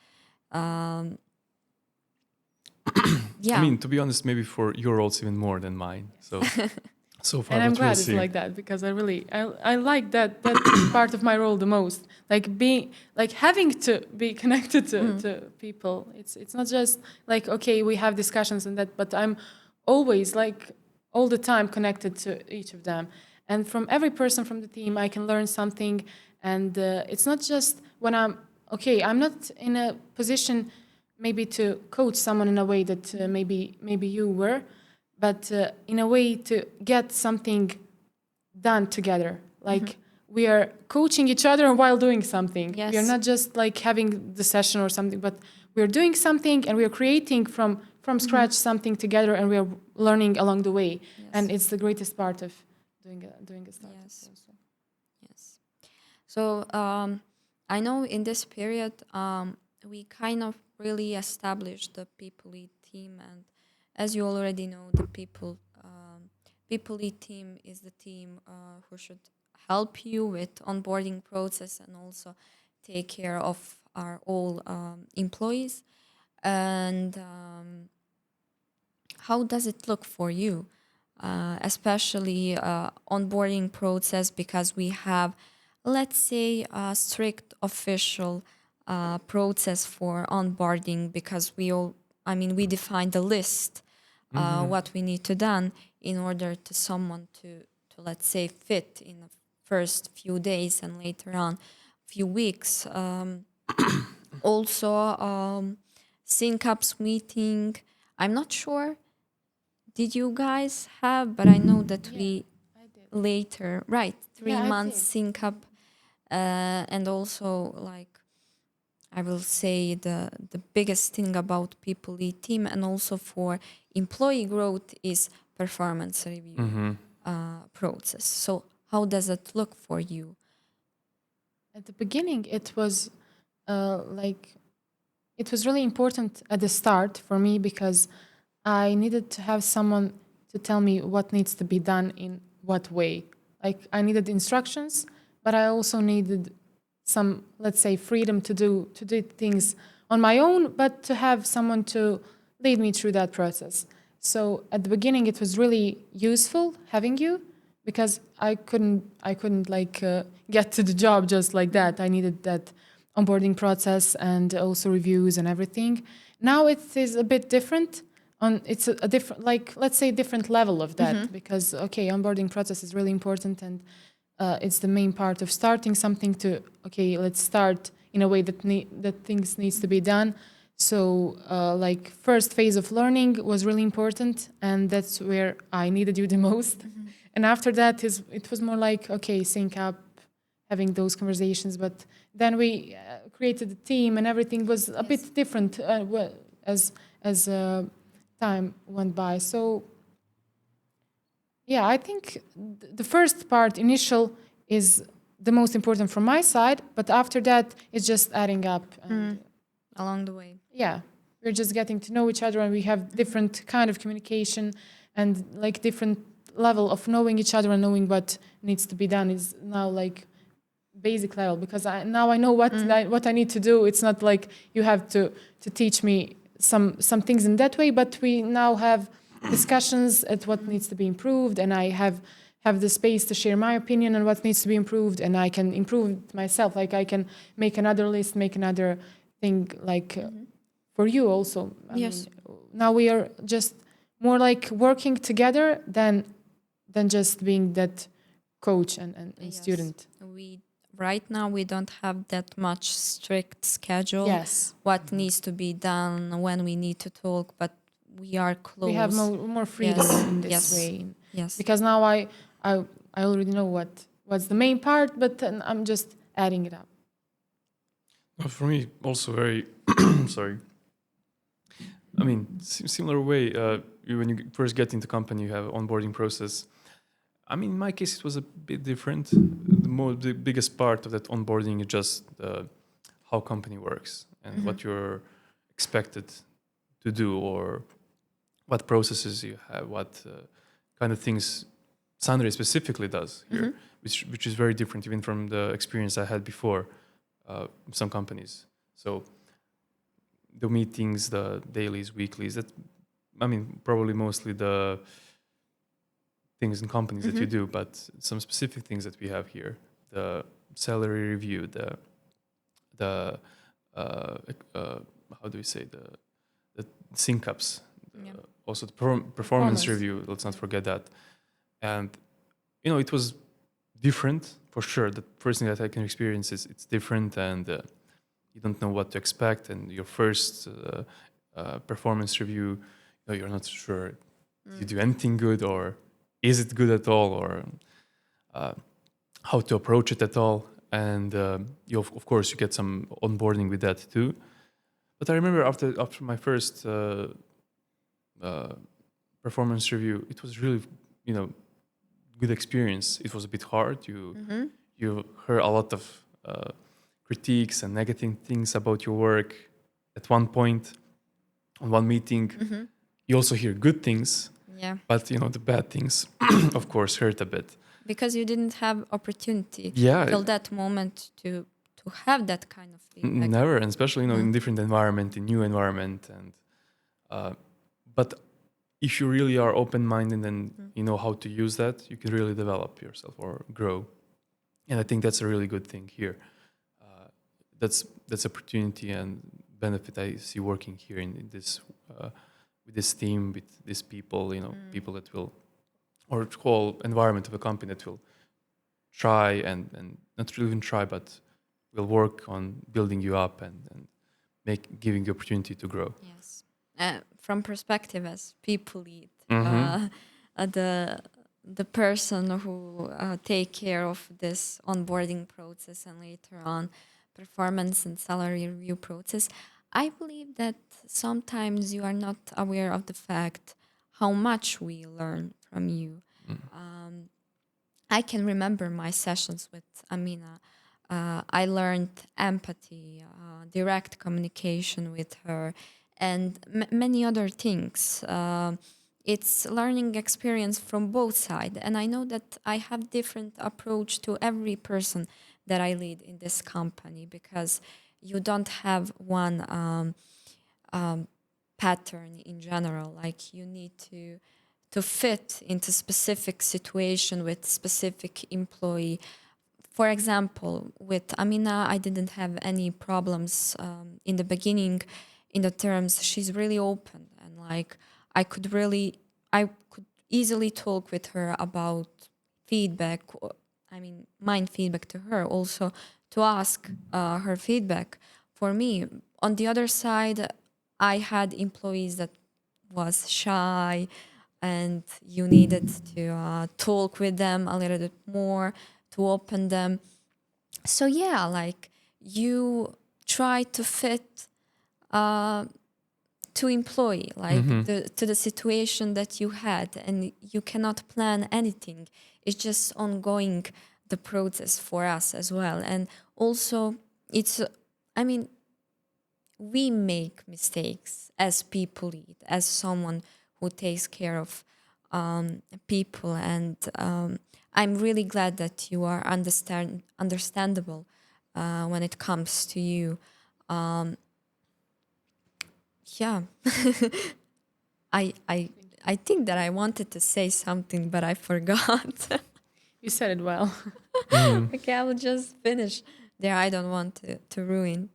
Speaker 1: Yeah.
Speaker 2: I mean, to be honest, maybe for your roles even more than mine. So far,
Speaker 3: and I'm
Speaker 2: but we'll
Speaker 3: glad it's
Speaker 2: see.
Speaker 3: like that, because I like that part of my role the most. Like having to be connected to people. It's not just like, okay, we have discussions and that, but I'm always like all the time connected to each of them. And from every person from the team, I can learn something. And it's not just when I'm not in a position maybe to coach someone in a way that maybe you were, but in a way to get something done together. Like we are coaching each other while doing something.
Speaker 1: Yes.
Speaker 3: We are not just like having the session or something, but we are doing something and we are creating from scratch something together, and we are learning along the way.
Speaker 1: Yes.
Speaker 3: And it's the greatest part of doing a startup.
Speaker 1: Yes.
Speaker 3: Also.
Speaker 1: Yes. So I know in this period we kind of really established the people lead team, and as you already know, the people lead team is the team who should help you with onboarding process and also take care of our all employees. And how does it look for you, especially onboarding process, because we have, let's say, a strict official process for onboarding, because we define the list what we need to done in order to someone to let's say fit in the first few days and later on few weeks. Also sync ups meeting, I'm not sure did you guys have, but I know that we
Speaker 3: I did.
Speaker 1: later, right, 3
Speaker 3: Yeah, I
Speaker 1: months
Speaker 3: did.
Speaker 1: sync up, and also like I will say the biggest thing about people lead team and also for employee growth is performance review process. So how does it look for you?
Speaker 3: At the beginning, it was it was really important at the start for me, because I needed to have someone to tell me what needs to be done in what way. Like I needed instructions, but I also needed some, let's say, freedom to do things on my own, but to have someone to lead me through that process. So at the beginning, it was really useful having you, because I couldn't get to the job just like that. I needed that onboarding process and also reviews and everything. Now it is a bit different. It's a different, like let's say, different level of that, because okay, onboarding process is really important, and it's the main part of starting something. To okay, let's start in a way that things needs to be done. So like first phase of learning was really important, and that's where I needed you the most. And after that it was more like okay, sync up, having those conversations. But then we created a team, and everything was a bit different as time went by. So yeah, I think the first part, initial, is the most important from my side, but after that it's just adding up. And
Speaker 1: Along the way.
Speaker 3: yeah, we're just getting to know each other, and we have different kind of communication and like different level of knowing each other, and knowing what needs to be done is now like basic level, because now I know what I need to do. It's not like you have to teach me some things in that way, but we now have discussions at what needs to be improved, and I have the space to share my opinion on what needs to be improved, and I can improve it myself. Like I can make another list, make another thing, like for you also. I
Speaker 1: Yes.
Speaker 3: mean, now we are just more like working together than just being that coach and
Speaker 1: Yes.
Speaker 3: student.
Speaker 1: Right now we don't have that much strict schedule.
Speaker 3: Yes.
Speaker 1: What needs to be done, when we need to talk, but we are close.
Speaker 3: We have more freedom
Speaker 1: Yes.
Speaker 3: in this
Speaker 1: Yes.
Speaker 3: way.
Speaker 1: Yes.
Speaker 3: Because now I already know what's the main part, but then I'm just adding it up.
Speaker 2: Well, for me, also very sorry. I mean, similar way. When you first get into company, you have onboarding process. I mean, in my case, it was a bit different. The biggest part of that onboarding is just how company works and what you're expected to do, or what processes you have, what kind of things Sunray specifically does here, which is very different even from the experience I had before some companies. So the meetings, the dailies, weeklies, that, I mean, probably mostly the things in companies that you do, but some specific things that we have here: the salary review, the how do we say, the sync ups, also the performance review. Let's not forget that. And it was different for sure. The first thing that I can experience is it's different, and you don't know what to expect, and your first performance review, you know, you're not sure if you do anything good, or is it good at all, or how to approach it at all. And you of course you get some onboarding with that too. But I remember after my first performance review, it was really, you know, good experience. It was a bit hard. You heard a lot of critiques and negative things about your work. At one point, on one meeting, you also hear good things,
Speaker 1: Yeah.
Speaker 2: but you know the bad things, of course, hurt a bit.
Speaker 1: Because you didn't have opportunity
Speaker 2: Yeah,
Speaker 1: till that moment to have that kind of feedback.
Speaker 2: never, and especially, you know, in different environment, in new environment, and but if you really are open-minded and you know how to use that, you can really develop yourself or grow. And I think that's a really good thing here. That's opportunity and benefit I see working here in this with this team, with these people, you know, people that will, or whole environment of a company that will try and not really even try, but will work on building you up and giving you opportunity to grow.
Speaker 1: Yes. From perspective as people lead, the person who take care of this onboarding process and later on performance and salary review process, I believe that sometimes you are not aware of the fact how much we learn from you. I can remember my sessions with Amina. I learned empathy, direct communication with her, and many other things. It's learning experience from both sides, and I know that I have different approach to every person that I lead in this company, because you don't have one pattern in general. Like, you need to fit into specific situation with specific employee. For example, with Amina, I didn't have any problems in the beginning. In the terms, she's really open, and like I could easily talk with her about feedback. Mind feedback to her, also to ask her feedback for me. On the other side, I had employees that was shy, and you needed to talk with them a little bit more, to open them. So yeah, like, you try to fit to employee, like to the situation that you had, and you cannot plan anything. It's just ongoing, the process for us as well. And also, we make mistakes as people lead, as someone who takes care of people, and I'm really glad that you are understandable when it comes to you. Yeah. I think that I wanted to say something, but I forgot.
Speaker 3: You said it well.
Speaker 1: Okay, I will just finish there. I don't want to ruin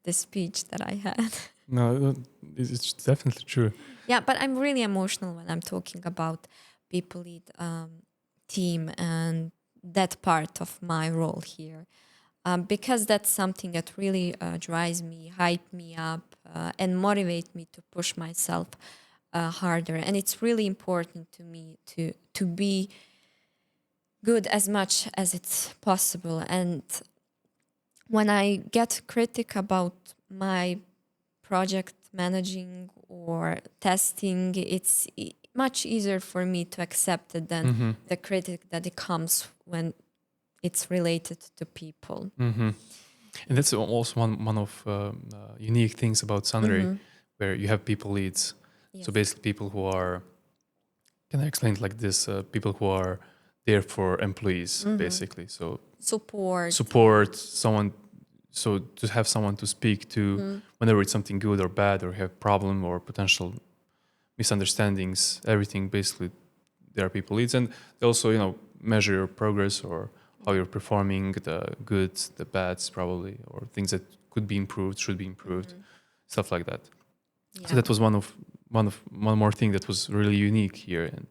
Speaker 1: the speech that I had.
Speaker 2: No, it's definitely true.
Speaker 1: Yeah, but I'm really emotional when I'm talking about people lead team and that part of my role here. Because that's something that really drives me, hype me up, and motivate me to push myself harder. And it's really important to me to be good as much as it's possible. And when I get critic about my project managing or testing, it's much easier for me to accept it than the critic that it comes when it's related to people.
Speaker 2: And that's also one of unique things about Sunray, where you have people leads.
Speaker 1: Yes.
Speaker 2: So basically people who are, can I explain it like this? People who are there for employees, basically. So support someone. So to have someone to speak to whenever it's something good or bad, or have problem or potential misunderstandings, everything, basically there are people leads, and they also, you know, measure your progress or how you're performing, the goods, the bads probably, or things that could be improved, should be improved, stuff like that.
Speaker 1: Yeah.
Speaker 2: So that was one more thing that was really unique here. And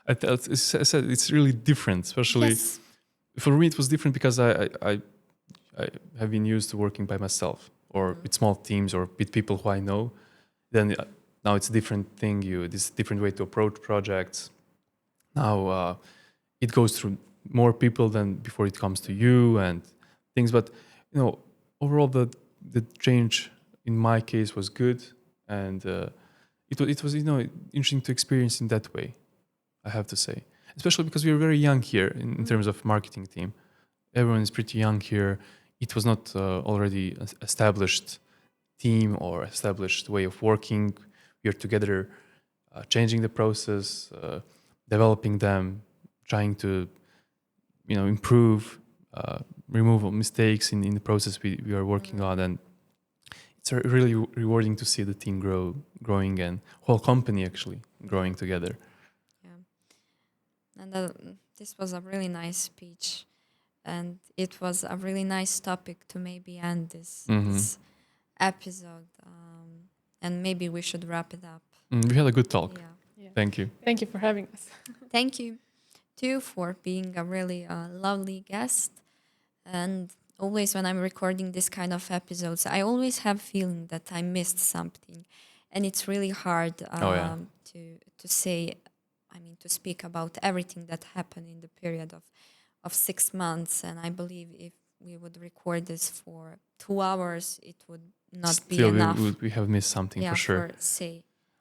Speaker 2: I said it's really different, especially for me. It was different because I have been used to working by myself. or with small teams or with people who I know, then now it's a different thing. This different way to approach projects. Now it goes through more people than before it comes to you and things. But overall the change in my case was good, and it was interesting to experience in that way, I have to say, especially because we were very young here in terms of marketing team. Everyone is pretty young here. It was not already established team or established way of working. We are together, changing the process, developing them, trying to improve, remove mistakes in the process we are working on. And it's really rewarding to see the team growing, and whole company actually growing together.
Speaker 1: Yeah. And this was a really nice speech, and it was a really nice topic to maybe end this episode, and maybe we should wrap it up.
Speaker 2: We had a good talk.
Speaker 3: Yeah.
Speaker 2: Thank you.
Speaker 3: Thank you for having us.
Speaker 1: Thank you too for being a really lovely guest. And always when I'm recording this kind of episodes, I always have feeling that I missed something, and it's really hard to say, to speak about everything that happened in the period of 6 months. And I believe if we would record this for 2 hours, it would not be enough.
Speaker 2: We have missed something for sure.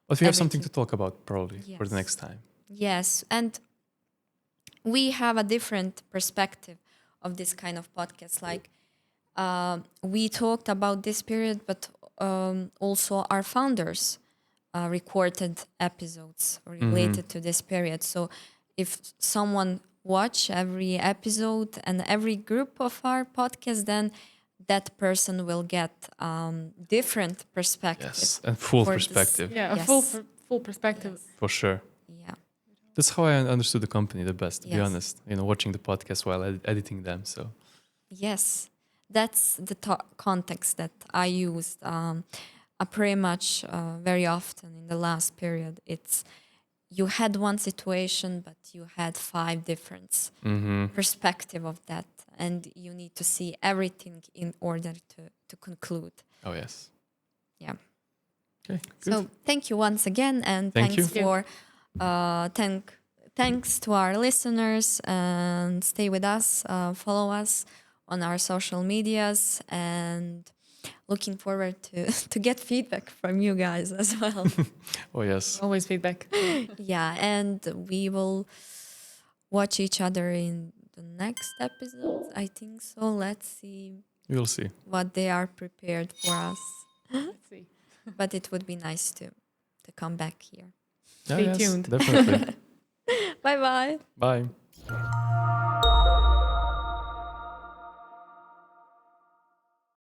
Speaker 2: But we have something to talk about probably for the next time.
Speaker 1: Yes, and we have a different perspective of this kind of podcast. Like we talked about this period, but also our founders recorded episodes related to this period. So if someone watch every episode and every group of our podcast, then that person will get different perspective.
Speaker 2: Yes, and full perspective.
Speaker 3: A full perspective.
Speaker 1: Yes.
Speaker 2: For sure.
Speaker 1: Yeah.
Speaker 2: That's how I understood the company the best, to be
Speaker 1: Yes.
Speaker 2: honest. Watching the podcast while editing them. So
Speaker 1: Yes, that's the context that I used pretty much very often in the last period. It's you had one situation, but you had 5 different perspective of that, and you need to see everything in order to conclude.
Speaker 2: Oh yes.
Speaker 1: Yeah.
Speaker 2: Okay. Good.
Speaker 1: So thank you once again, and
Speaker 2: Thank
Speaker 1: thanks
Speaker 2: you.
Speaker 1: for thanks to our listeners, and stay with us. Follow us on our social medias, and looking forward to get feedback from you guys as well.
Speaker 2: Oh yes.
Speaker 3: Always feedback.
Speaker 1: Yeah, and we will watch each other in the next episode. I think so. Let's see
Speaker 2: We'll see.
Speaker 1: what they are prepared for us.
Speaker 3: Let's see.
Speaker 1: But it would be nice to come back here.
Speaker 3: Stay tuned.
Speaker 2: Definitely.
Speaker 1: Bye bye.
Speaker 2: Bye.